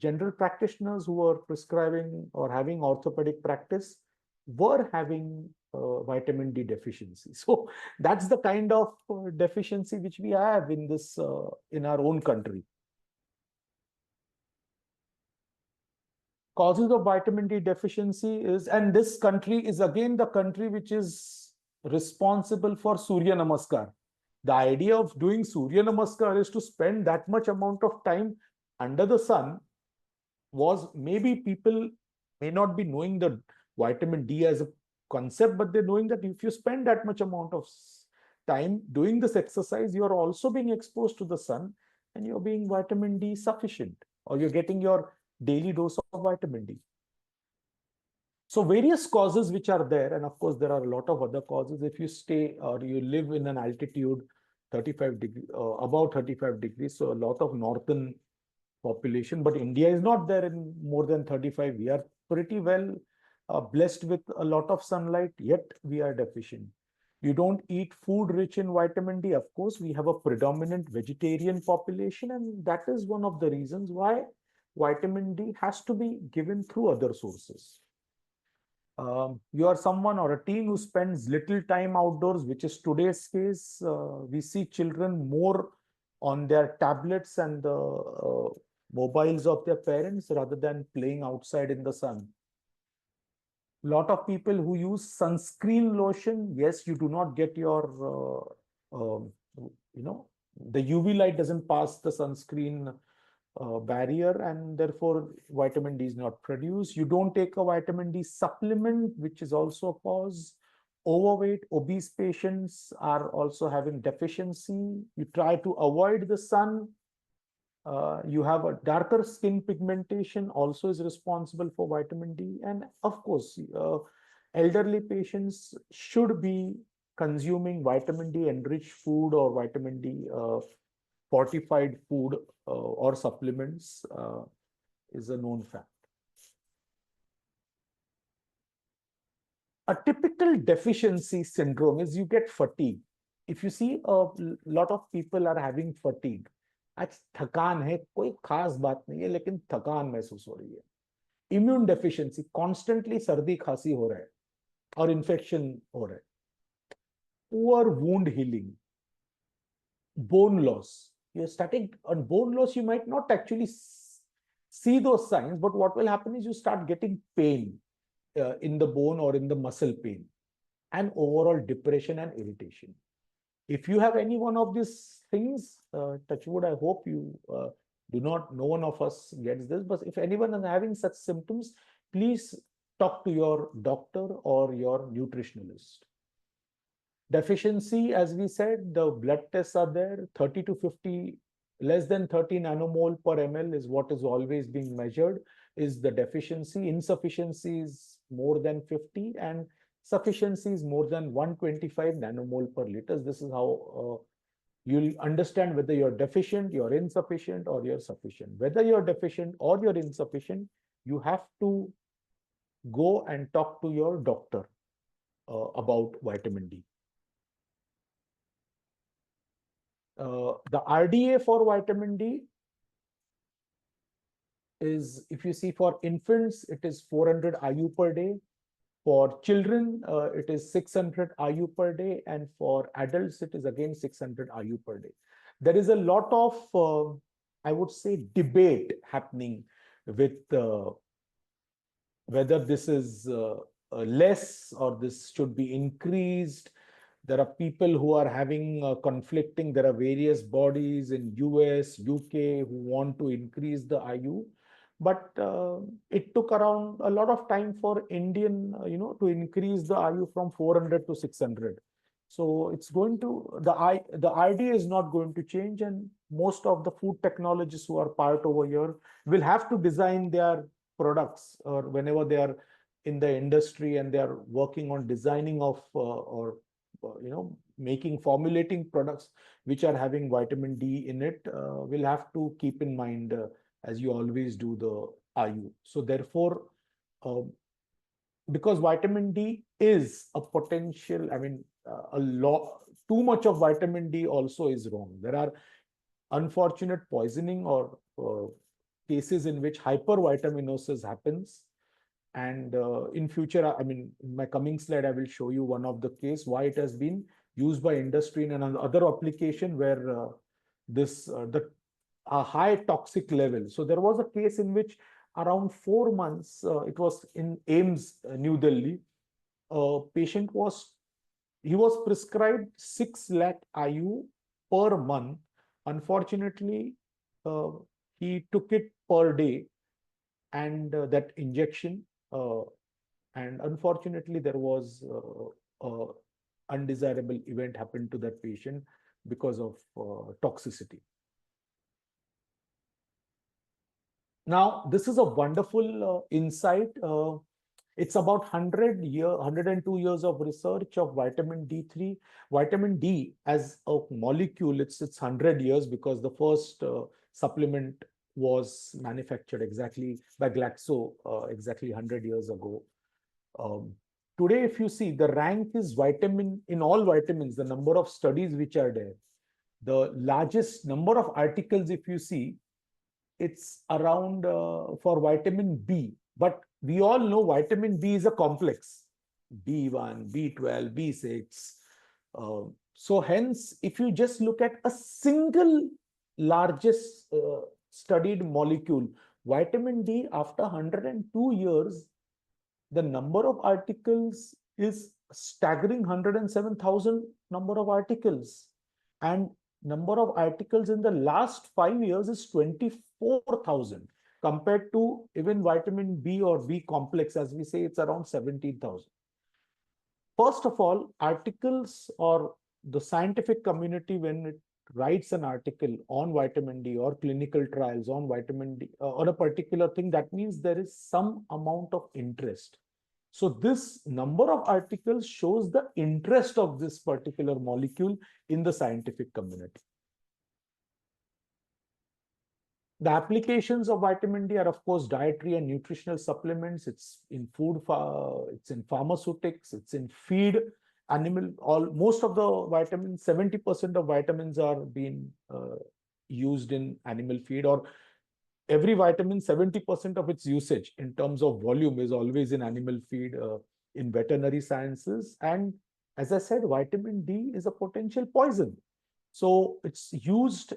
general practitioners who were prescribing or having orthopedic practice were having vitamin D deficiency. So that's the kind of deficiency which we have in this in our own country. Causes of vitamin D deficiency is, and this country is again the country which is responsible for Surya Namaskar. The idea of doing Surya Namaskar is to spend that much amount of time under the sun. Was maybe people may not be knowing the vitamin D as a concept, but they're knowing that if you spend that much amount of time doing this exercise, you're also being exposed to the sun and you're being vitamin D sufficient, or you're getting your daily dose of vitamin D. So various causes which are there, and of course there are a lot of other causes. If you stay or you live in an altitude 35 degrees, above 35 degrees, so a lot of northern population, but India is not there in more than 35. We are pretty well blessed with a lot of sunlight, yet we are deficient. You don't eat food rich in vitamin D. Of course, we have a predominant vegetarian population, and that is one of the reasons why vitamin D has to be given through other sources. You are someone or a teen who spends little time outdoors, which is today's case. We see children more on their tablets and the mobiles of their parents rather than playing outside in the sun. A lot of people who use sunscreen lotion, yes, you do not get your, the UV light doesn't pass the sunscreen barrier, and therefore vitamin D is not produced. You don't take a vitamin D supplement, which is also a cause. Overweight, obese patients are also having deficiency. You try to avoid the sun. You have a darker skin pigmentation also is responsible for vitamin D. And of course, elderly patients should be consuming vitamin D enriched food or vitamin D fortified food or supplements is a known fact. A typical deficiency syndrome is you get fatigue. If you see a lot of people are having fatigue, आज थकान है, कोई खास बात नहीं है, लेकिन थकान महसूस हो रही है. इम्यून डेफिशिएंसी, कॉन्स्टेंटली सर्दी खांसी हो रहा है और इन्फेक्शन हो रहा है. Poor wound healing, bone loss. You're starting on bone loss, you might not actually see those signs, but what will happen is you start getting pain in the bone or in the muscle pain, and overall depression and irritation. If you have any one of these things, touch wood, I hope you do not, no one of us gets this, but if anyone is having such symptoms, please talk to your doctor or your nutritionalist. Deficiency, as we said, the blood tests are there, 30 to 50, less than 30 nanomole per ml is what is always being measured, is the deficiency. Insufficiency is more than 50, and sufficiency is more than 125 nanomole per liters. This is how you'll understand whether you're deficient, you're insufficient, or you're sufficient. Whether you're deficient or you're insufficient, you have to go and talk to your doctor about vitamin D. The RDA for vitamin D is, if you see for infants, it is 400 IU per day. For children, it is 600 IU per day. And for adults, it is again 600 IU per day. There is a lot of, I would say, debate happening with whether this is less or this should be increased. There are people who are having conflicting. There are various bodies in US, UK who want to increase the IU, but it took around a lot of time for Indian, to increase the IU from 400 to 600. So it's going to, the idea is not going to change, and most of the food technologists who are part over here will have to design their products, or whenever they are in the industry and they are working on designing of or making, formulating products which are having vitamin D in it, will have to keep in mind, as you always do, the IU. So therefore, because vitamin D is a potential, I mean, a lot, too much of vitamin D also is wrong. There are unfortunate poisoning or cases in which hypervitaminosis happens. And in future, I mean, in my coming slide, I will show you one of the case why it has been used by industry in another application where a high toxic level. So there was a case in which around 4 months, it was in AIMS, New Delhi, a patient was prescribed 6 lakh IU per month. Unfortunately, he took it per day, and that injection, and unfortunately there was undesirable event happened to that patient because of toxicity. Now, this is a wonderful insight. It's about 102 years of research of vitamin D3. Vitamin D as a molecule, it's 100 years, because the first supplement was manufactured exactly by Glaxo exactly 100 years ago. Today, if you see, the rank is vitamin, in all vitamins, the number of studies which are there, the largest number of articles, if you see, it's around for vitamin B. But we all know vitamin B is a complex, B1, B12, B6. So hence, if you just look at a single largest studied molecule, vitamin D, after 102 years, the number of articles is staggering 107,000 number of articles. And number of articles in the last 5 years is 24,000, compared to even vitamin B or B complex, as we say, it's around 17,000. First of all, articles or the scientific community, when it writes an article on vitamin D or clinical trials on vitamin D on a particular thing, that means there is some amount of interest. So this number of articles shows the interest of this particular molecule in the scientific community. The applications of vitamin D are, of course, dietary and nutritional supplements. It's in food, it's in pharmaceutics, it's in feed, animal, most of the vitamins, 70% of vitamins are being used in animal feed, or every vitamin, 70% of its usage in terms of volume is always in animal feed, in veterinary sciences. And as I said, vitamin D is a potential poison. So it's used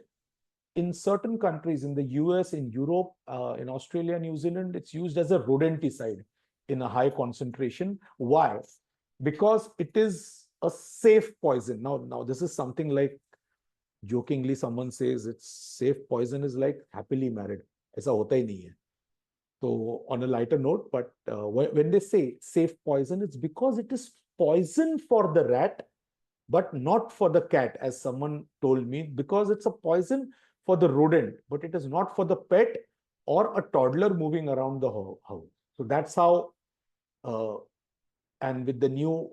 in certain countries, in the US, in Europe, in Australia, New Zealand, it's used as a rodenticide in a high concentration. Why? Because it is a safe poison. Now this is something like, jokingly someone says it's safe poison is like happily married. ऐसा होता ही नहीं है. So on a lighter note, but when they say safe poison, it's because it is poison for the rat, but not for the cat, as someone told me, because it's a poison for the rodent, but it is not for the pet or a toddler moving around the house. So that's how, and with the new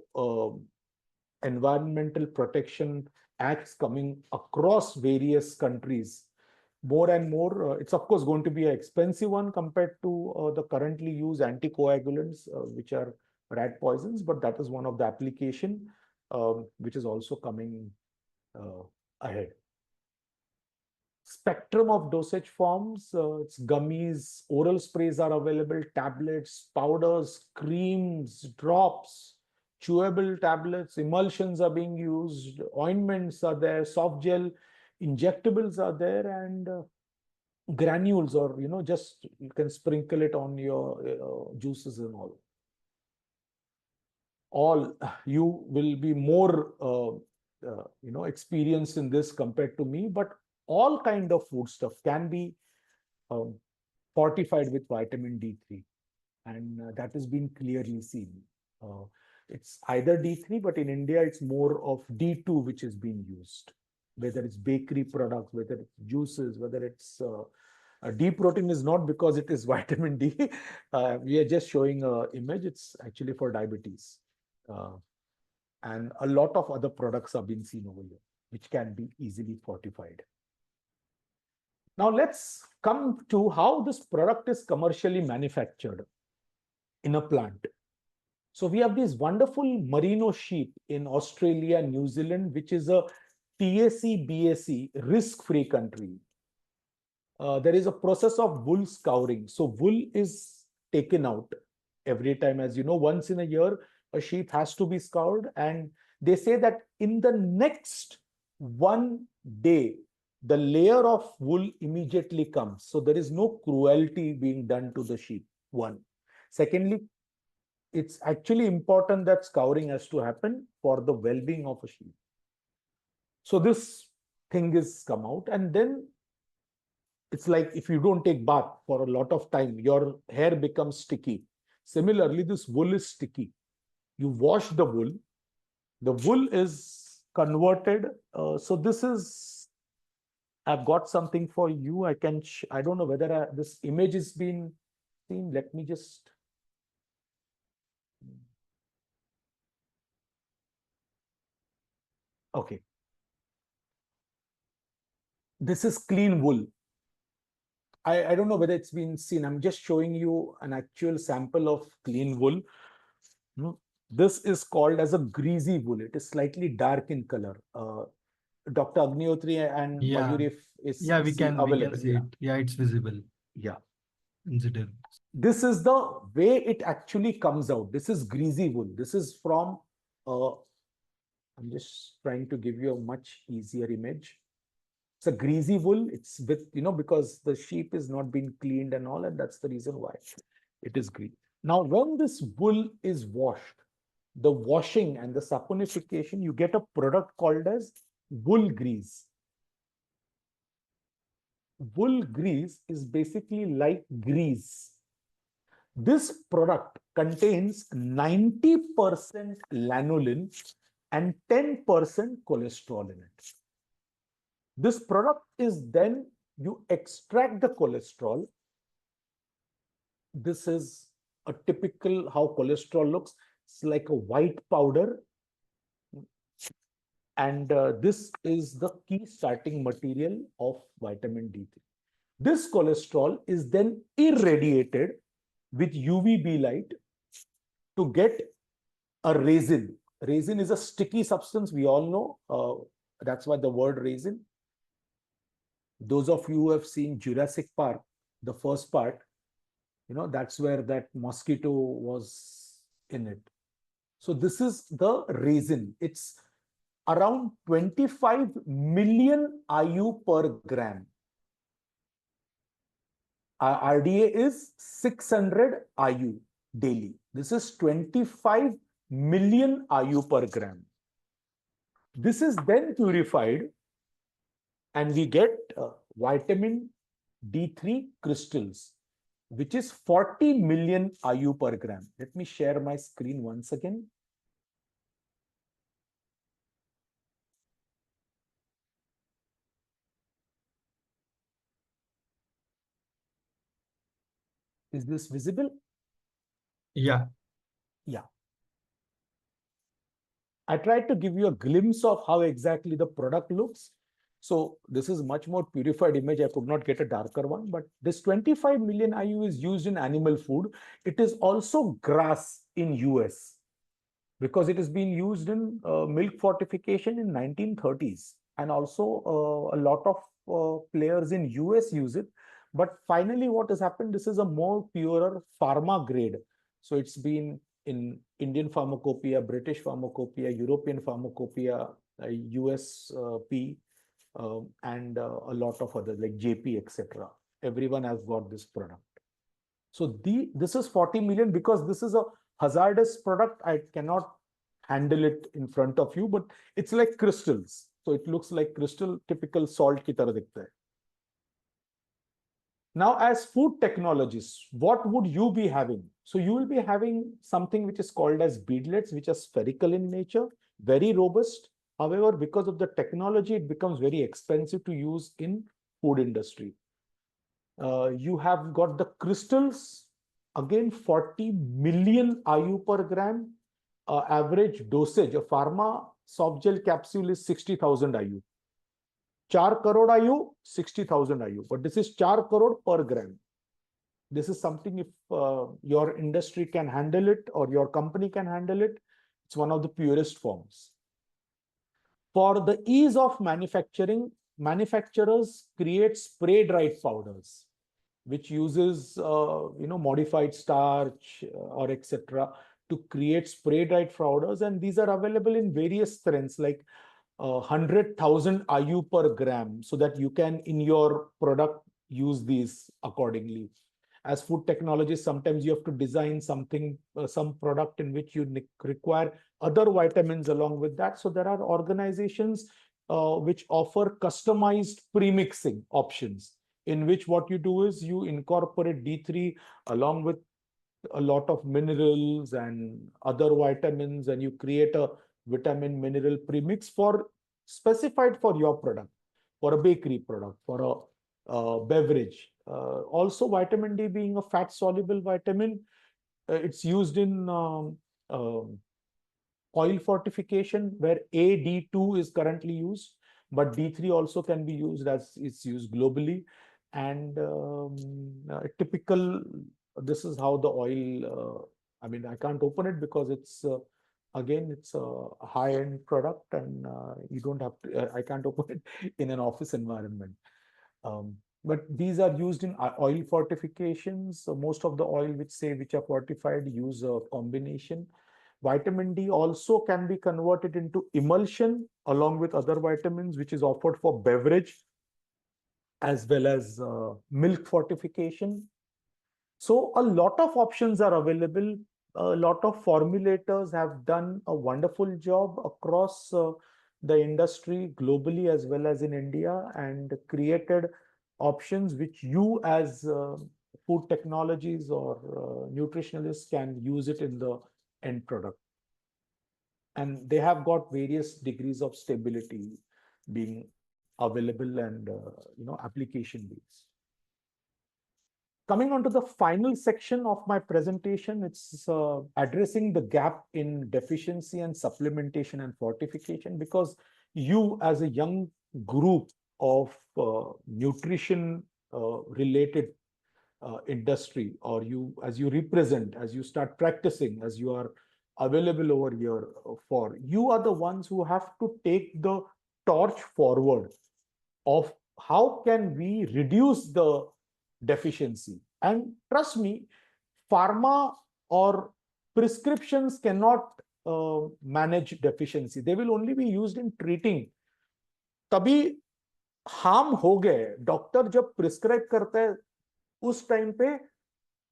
environmental protection acts coming across various countries, more and more, it's of course going to be an expensive one compared to the currently used anticoagulants, which are rat poisons, but that is one of the application which is also coming ahead. Spectrum of dosage forms, it's gummies, oral sprays are available, tablets, powders, creams, drops, chewable tablets, emulsions are being used, ointments are there, soft gel, injectables are there, and granules, or just you can sprinkle it on your juices and all. You will be more experienced in this compared to me, but all kind of food stuff can be fortified with vitamin D3, and that has been clearly seen. It's either D3, but in India it's more of D2 which is being used, whether it's bakery products, whether it's juices, whether it's D protein is not because it is vitamin D. We are just showing an image. It's actually for diabetes. And a lot of other products are being seen over here, which can be easily fortified. Now let's come to how this product is commercially manufactured in a plant. So we have these wonderful merino sheep in Australia, New Zealand, which is a TAC, BAC, risk-free country. There is a process of wool scouring. So wool is taken out every time. As you know, once in a year, a sheep has to be scoured. And they say that in the next 1 day, the layer of wool immediately comes. So there is no cruelty being done to the sheep, one. Secondly, it's actually important that scouring has to happen for the well-being of a sheep. So this thing is come out, and then it's like if you don't take bath for a lot of time, your hair becomes sticky. Similarly, this wool is sticky. You wash the wool is converted. So this is, I've got something for you. I don't know whether this image is being seen. Let me just. Okay. This is clean wool. I don't know whether it's been seen. I'm just showing you an actual sample of clean wool. This is called as a greasy wool. It is slightly dark in color. Dr. Agnihotri and Mayuri is we can available. see it. Yeah, it's visible. Yeah. Visible. This is the way it actually comes out. This is greasy wool. This is from, I'm just trying to give you a much easier image. It's a greasy wool. It's with, because the sheep is not being cleaned and all, and that's the reason why it is green. Now, when this wool is washed, the washing and the saponification, you get a product called as wool grease. Wool grease is basically like grease. This product contains 90% lanolin and 10% cholesterol in it. This product is then you extract the cholesterol. This is a typical how cholesterol looks. It's like a white powder, and this is the key starting material of vitamin D3. This cholesterol is then irradiated with UVB light to get a resin. Resin is a sticky substance, we all know. That's why the word resin. Those of you who have seen Jurassic Park, the first part, that's where that mosquito was in it. So this is the resin. It's around 25 million IU per gram. RDA is 600 IU daily. This is 25 million IU per gram. This is then purified and we get vitamin D3 crystals, which is 40 million IU per gram. Let me share my screen once again. Is this visible? Yeah. Yeah. I tried to give you a glimpse of how exactly the product looks. So this is much more purified image. I could not get a darker one, but this 25 million IU is used in animal food. It is also grass in US because it has been used in milk fortification in 1930s. And also a lot of players in US use it. But finally, what has happened, this is a more purer pharma grade. So it's been in Indian pharmacopoeia, British pharmacopoeia, European pharmacopoeia, USP, and a lot of others like JP, etc. Everyone has got this product. So this is 40 million because this is a hazardous product. I cannot handle it in front of you, but it's like crystals. So it looks like crystal, typical salt ki tarah dikhta hai. Now, as food technologists, what would you be having? So you will be having something which is called as beadlets, which are spherical in nature, very robust. However, because of the technology, it becomes very expensive to use in food industry. You have got the crystals, again 40 million IU per gram. Average dosage, a pharma soft gel capsule is 60,000 IU. 4 crore IU, 60,000 IU. But this is 4 crore per gram. This is something if your industry can handle it or your company can handle it, it's one of the purest forms. For the ease of manufacturing, manufacturers create spray dried powders, which uses modified starch or etc. to create spray dried powders, and these are available in various strengths like 100,000 IU per gram, so that you can in your product use these accordingly. As food technologists, sometimes you have to design something, some product in which you require other vitamins along with that. So there are organizations which offer customized premixing options, in which what you do is you incorporate D3 along with a lot of minerals and other vitamins, and you create a vitamin mineral premix for specified for your product, for a bakery product, for a beverage. Also, vitamin D being a fat soluble vitamin, it's used in oil fortification where AD2 is currently used, but D3 also can be used as it's used globally. And typical, this is how the oil, I mean, I can't open it because it's, again, it's a high-end product and you don't have to, I can't open it in an office environment. But these are used in oil fortifications. So most of the oil which are fortified use a combination. Vitamin D also can be converted into emulsion along with other vitamins, which is offered for beverage as well as milk fortification. So a lot of options are available. A lot of formulators have done a wonderful job across the industry globally as well as in India, and created options which you as food technologies or nutritionalists can use it in the end product. And they have got various degrees of stability being available and application based. Coming on to the final section of my presentation, it's addressing the gap in deficiency and supplementation and fortification, because you as a young group of nutrition related industry, or you as you represent, as you start practicing, as you are available over here for, you are the ones who have to take the torch forward of how can we reduce the deficiency. And trust me, pharma or prescriptions cannot manage deficiency. They will only be used in treating. तभी harm हो गए, doctor जब prescribe करता है उस time पे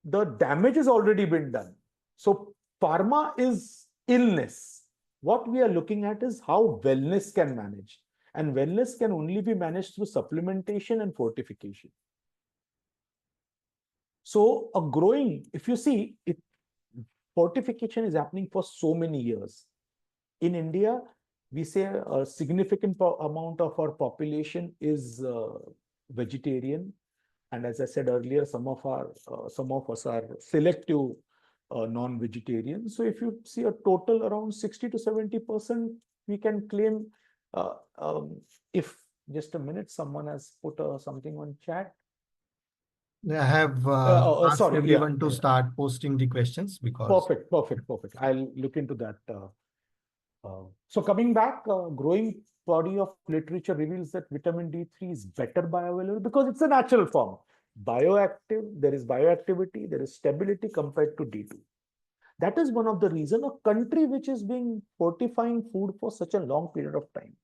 the damage has already been done. So pharma is illness. What we are looking at is how wellness can manage. And wellness can only be managed through supplementation and fortification. So a growing, if you see, fortification is happening for so many years. In India, we say a significant amount of our population is vegetarian. And as I said earlier, some of us are selective non-vegetarians. So if you see a total around 60 to 70%, we can claim. If just a minute, someone has put something on chat. I have asked sorry, everyone yeah, to start posting the questions because. Perfect. I'll look into that. So coming back, growing body of literature reveals that vitamin D3 is better bioavailable because it's a natural form. Bioactive, there is bioactivity, there is stability compared to D2. That is one of the reasons a country which is being fortifying food for such a long period of time,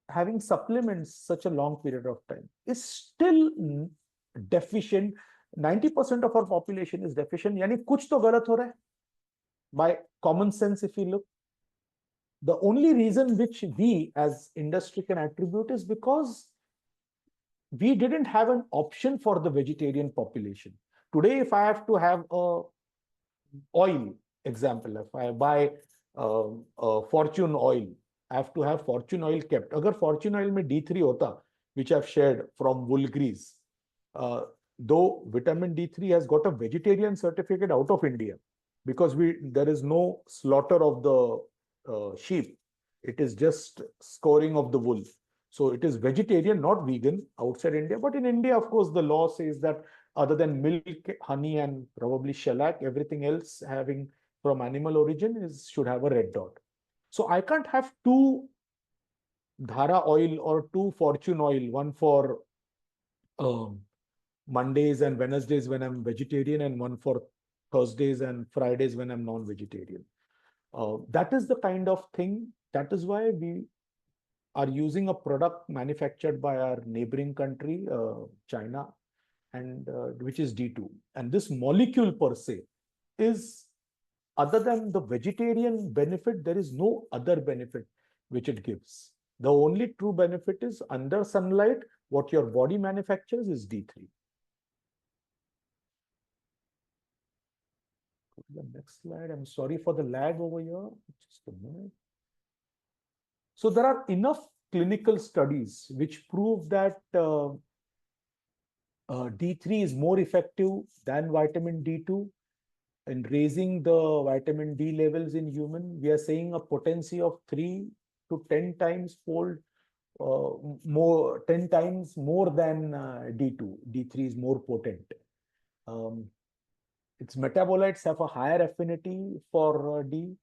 having supplements such a long period of time, is still deficient. 90% of our population is deficient. यानी कुछ तो गलत हो रहा है. By common sense, if you look, the only reason which we as industry can attribute is because we didn't have an option for the vegetarian population. Today, if I have to have a oil example, if I buy fortune oil, I have to have fortune oil kept. Agar fortune oil mein D3 hota, which I've shared from wool grease, though vitamin D3 has got a vegetarian certificate out of India, because there is no slaughter of the sheep. It is just scoring of the wool. So it is vegetarian, not vegan outside India. But in India, of course, the law says that other than milk, honey, and probably shellac, everything else having from animal origin should have a red dot. So I can't have two dhara oil or two fortune oil, one for Mondays and Wednesdays when I'm vegetarian, and one for Thursdays and Fridays when I'm non-vegetarian. That is the kind of thing. That is why we are using a product manufactured by our neighboring country, China, and which is D2. And this molecule per se is, other than the vegetarian benefit, there is no other benefit which it gives. The only true benefit is under sunlight, what your body manufactures is D3. The next slide. I'm sorry for the lag over here. Just a minute. So there are enough clinical studies which prove that D3 is more effective than vitamin D2 in raising the vitamin D levels in human. We are saying a potency of 3 to 10 times fold more, 10 times more than D2. D3 is more potent. Its metabolites have a higher affinity for D.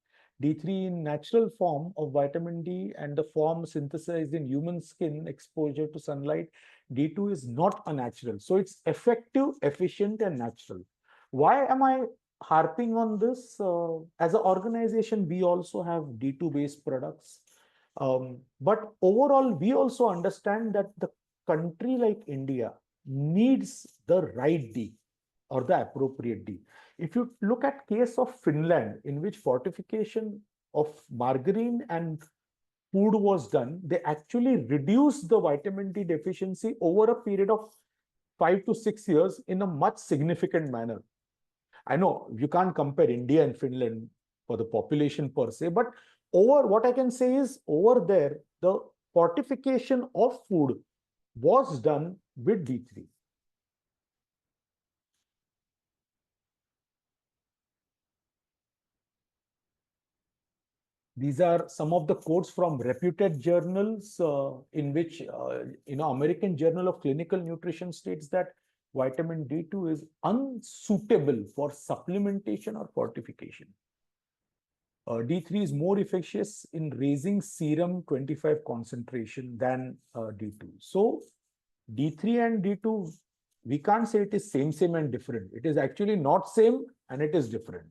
D3 in natural form of vitamin D and the form synthesized in human skin exposure to sunlight. D2 is not a natural. So it's effective, efficient, and natural. Why am I harping on this? As an organization, we also have D2 based products. But overall, we also understand that the country like India needs the right D or the appropriate D. If you look at case of Finland, in which fortification of margarine and food was done, they actually reduced the vitamin D deficiency over a period of 5 to 6 years in a much significant manner. I know you can't compare India and Finland for the population per se, but over what I can say is over there, the fortification of food was done with D3. These are some of the quotes from reputed journals in which, American Journal of Clinical Nutrition states that vitamin D2 is unsuitable for supplementation or fortification. D3 is more efficacious in raising serum 25 concentration than D2. So D3 and D2, we can't say it is same and different. It is actually not same and it is different.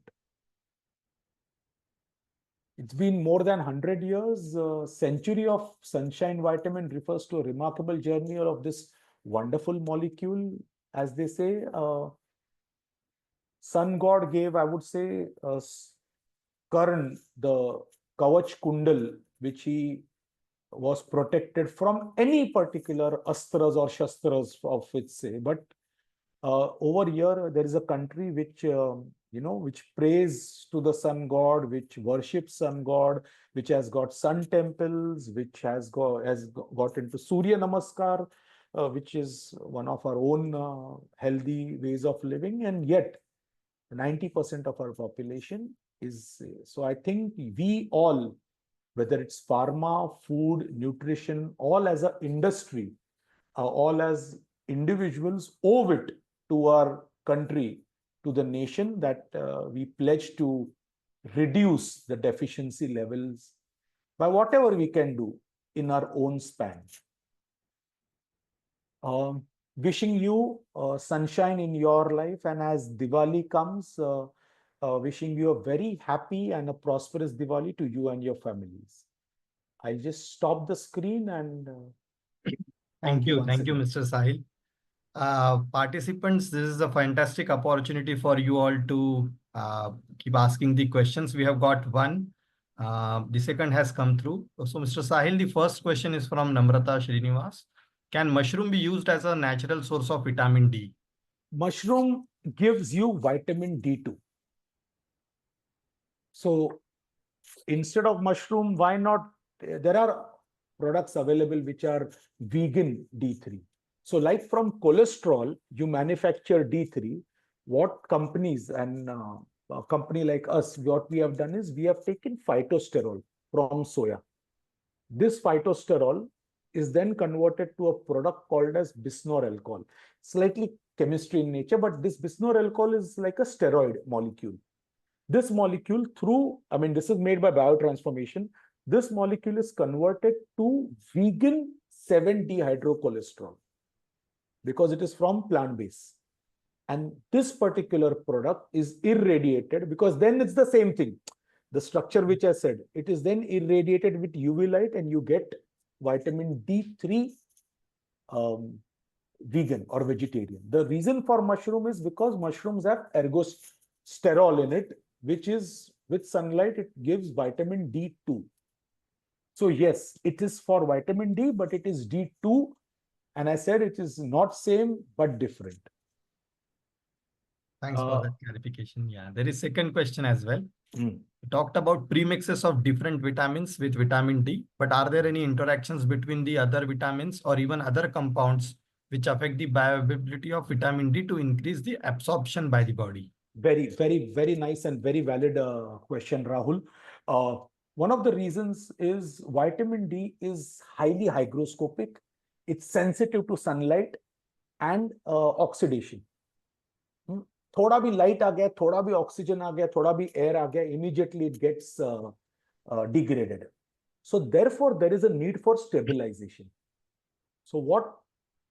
It's been more than 100 years. Century of sunshine vitamin refers to a remarkable journey of this wonderful molecule. As they say, sun god gave, I would say, Karn, the Kavach Kundal, which he was protected from any particular astras or shastras of its say. But over here, there is a country which, which prays to the sun god, which worships sun god, which has got sun temples, which has got into Surya Namaskar, which is one of our own healthy ways of living. And yet, 90% of our population is. So I think we all, whether it's pharma, food, nutrition, all as an industry, all as individuals, owe it to our country, to the nation, that we pledge to reduce the deficiency levels by whatever we can do in our own span. Wishing you sunshine in your life, and as Diwali comes, wishing you a very happy and a prosperous Diwali to you and your families. I'll just stop the screen and Thank you, once again. Mr. Sahil. Participants, this is a fantastic opportunity for you all to keep asking the questions. We have got one. The second has come through. So, Mr. Sahil, the first question is from Namrata Srinivas. Can mushroom be used as a natural source of vitamin D? Mushroom gives you vitamin D2. So instead of mushroom, why not? There are products available which are vegan D3. So like from cholesterol, you manufacture D3. What companies, and a company like us, what we have done is we have taken phytosterol from soya. This phytosterol is then converted to a product called as bisphenol alcohol. Slightly chemistry in nature, but this bisphenol alcohol is like a steroid molecule. This molecule this is made by biotransformation. This molecule is converted to vegan 7-dehydrocholesterol because it is from plant base. And this particular product is irradiated, because then it's the same thing. The structure which I said, it is then irradiated with UV light and you get vitamin D3 vegan or vegetarian. The reason for mushroom is because mushrooms have ergosterol in it, which is, with sunlight, it gives vitamin D2. So yes, it is for vitamin D, but it is D2. And I said it is not same, but different. Thanks for that clarification. Yeah, there is second question as well. We talked about premixes of different vitamins with vitamin D, but are there any interactions between the other vitamins or even other compounds which affect the bioavailability of vitamin D to increase the absorption by the body? Very, very, very nice and very valid question, Rahul. One of the reasons is vitamin D is highly hygroscopic. It's sensitive to sunlight and oxidation. थोड़ा भी light आ गया, थोड़ा भी oxygen आ गया, थोड़ा भी air आ गया, immediately it gets degraded. So therefore, there is a need for stabilization. So what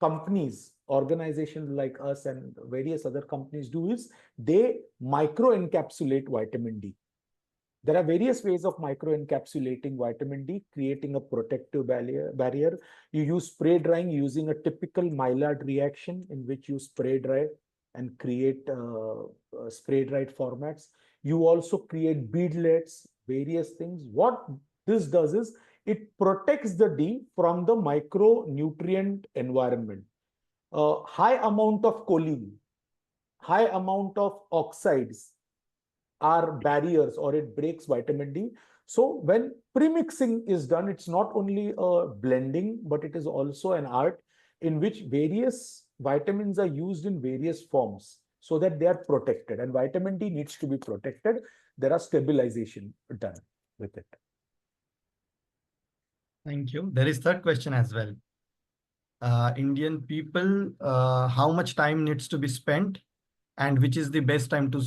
companies, organizations like us and various other companies do is they micro-encapsulate vitamin D. There are various ways of micro-encapsulating vitamin D, creating a protective barrier. You use spray drying using a typical Maillard reaction in which you spray dry and create spray dried formats. You also create beadlets, various things. What this does is it protects the D from the micronutrient environment. High amount of choline, high amount of oxides, are barriers or it breaks vitamin D. So when premixing is done, it's not only a blending, but it is also an art in which various vitamins are used in various forms so that they are protected. And vitamin D needs to be protected. There are stabilization done with it. Thank you. There is third question as well. Indian people, how much time needs to be spent, and which is the best time to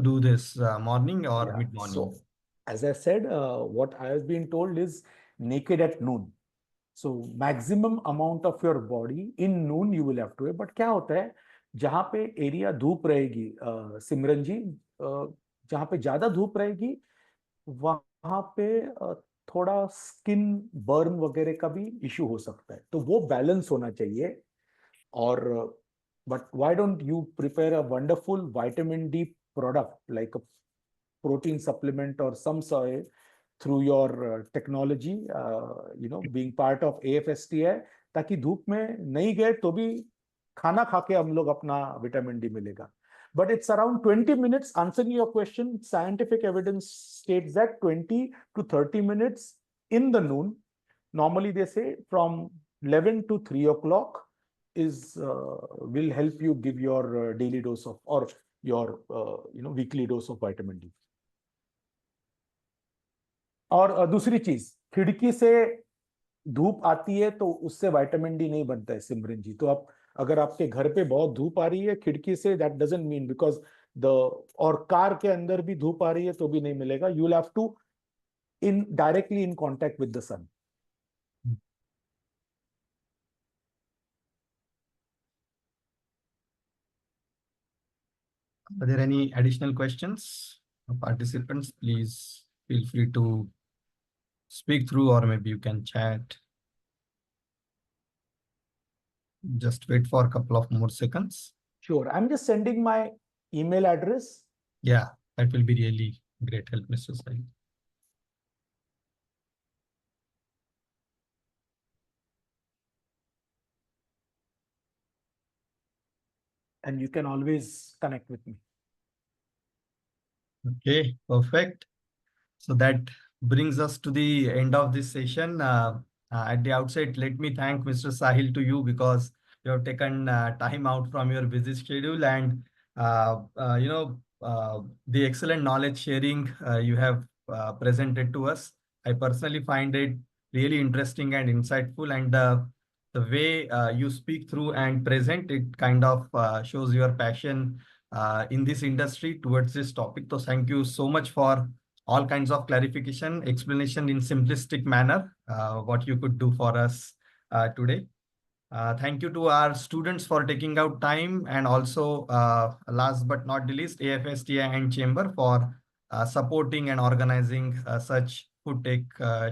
do this, morning or Yeah. mid morning? So, as I said, what I have been told is naked at noon. So maximum amount of your body in noon you will have to. But क्या होता है जहाँ पे area धूप रहेगी सिमरन जी जहाँ पे ज्यादा धूप रहेगी वहां पे थोड़ा स्किन बर्न वगैरह का भी इशू हो सकता है तो वो बैलेंस होना चाहिए और but why don't you prepare a wonderful vitamin D product like a protein supplement or some sort through your technology, being part of AFSTI, ताकि धूप में नहीं गए तो भी खाना खा के हम लोग अपना विटामिन डी मिलेगा. But it's around 20 minutes. Answering your question, scientific evidence states that 20 to 30 minutes in the noon. Normally, they say from 11 to 3 o'clock is will help you give your daily dose of or your weekly dose of vitamin D. और दूसरी चीज खिड़की से धूप आती है तो उससे विटामिन डी नहीं बनता है सिमरन जी तो आप अगर आपके घर पे बहुत धूप आ रही है खिड़की say that doesn't mean because the और कार के अंदर भी धूप आ रही है तो भी नहीं मिलेगा you will have to in directly in contact with the sun. Are there any additional questions? Participants, please feel free to speak through, or maybe you can chat. Just wait for a couple of more seconds. Sure, I'm just sending my email address. Yeah, that will be really great help, Mr. Sahil. And you can always connect with me. Okay, perfect. So that brings us to the end of this session. At the outset, let me thank Mr. Sahil to you because you have taken time out from your busy schedule and the excellent knowledge sharing you have presented to us. I personally find it really interesting and insightful, and the way you speak through and present it kind of shows your passion in this industry towards this topic. So thank you so much for all kinds of clarification, explanation in simplistic manner, what you could do for us today. Thank you to our students for taking out time, and also last but not the least, AFSTI and Chamber for supporting and organizing such food tech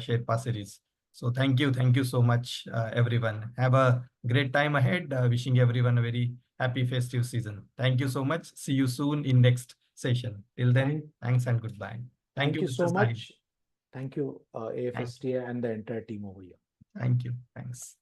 Sherpa series. So thank you so much, everyone. Have a great time ahead. Wishing everyone a very happy festive season. Thank you so much. See you soon in next session. Till then, thanks and goodbye. Thank you, you Mr. so Sahil. much. Thank you, AFSTI and the entire team over here. Thank you. Thanks.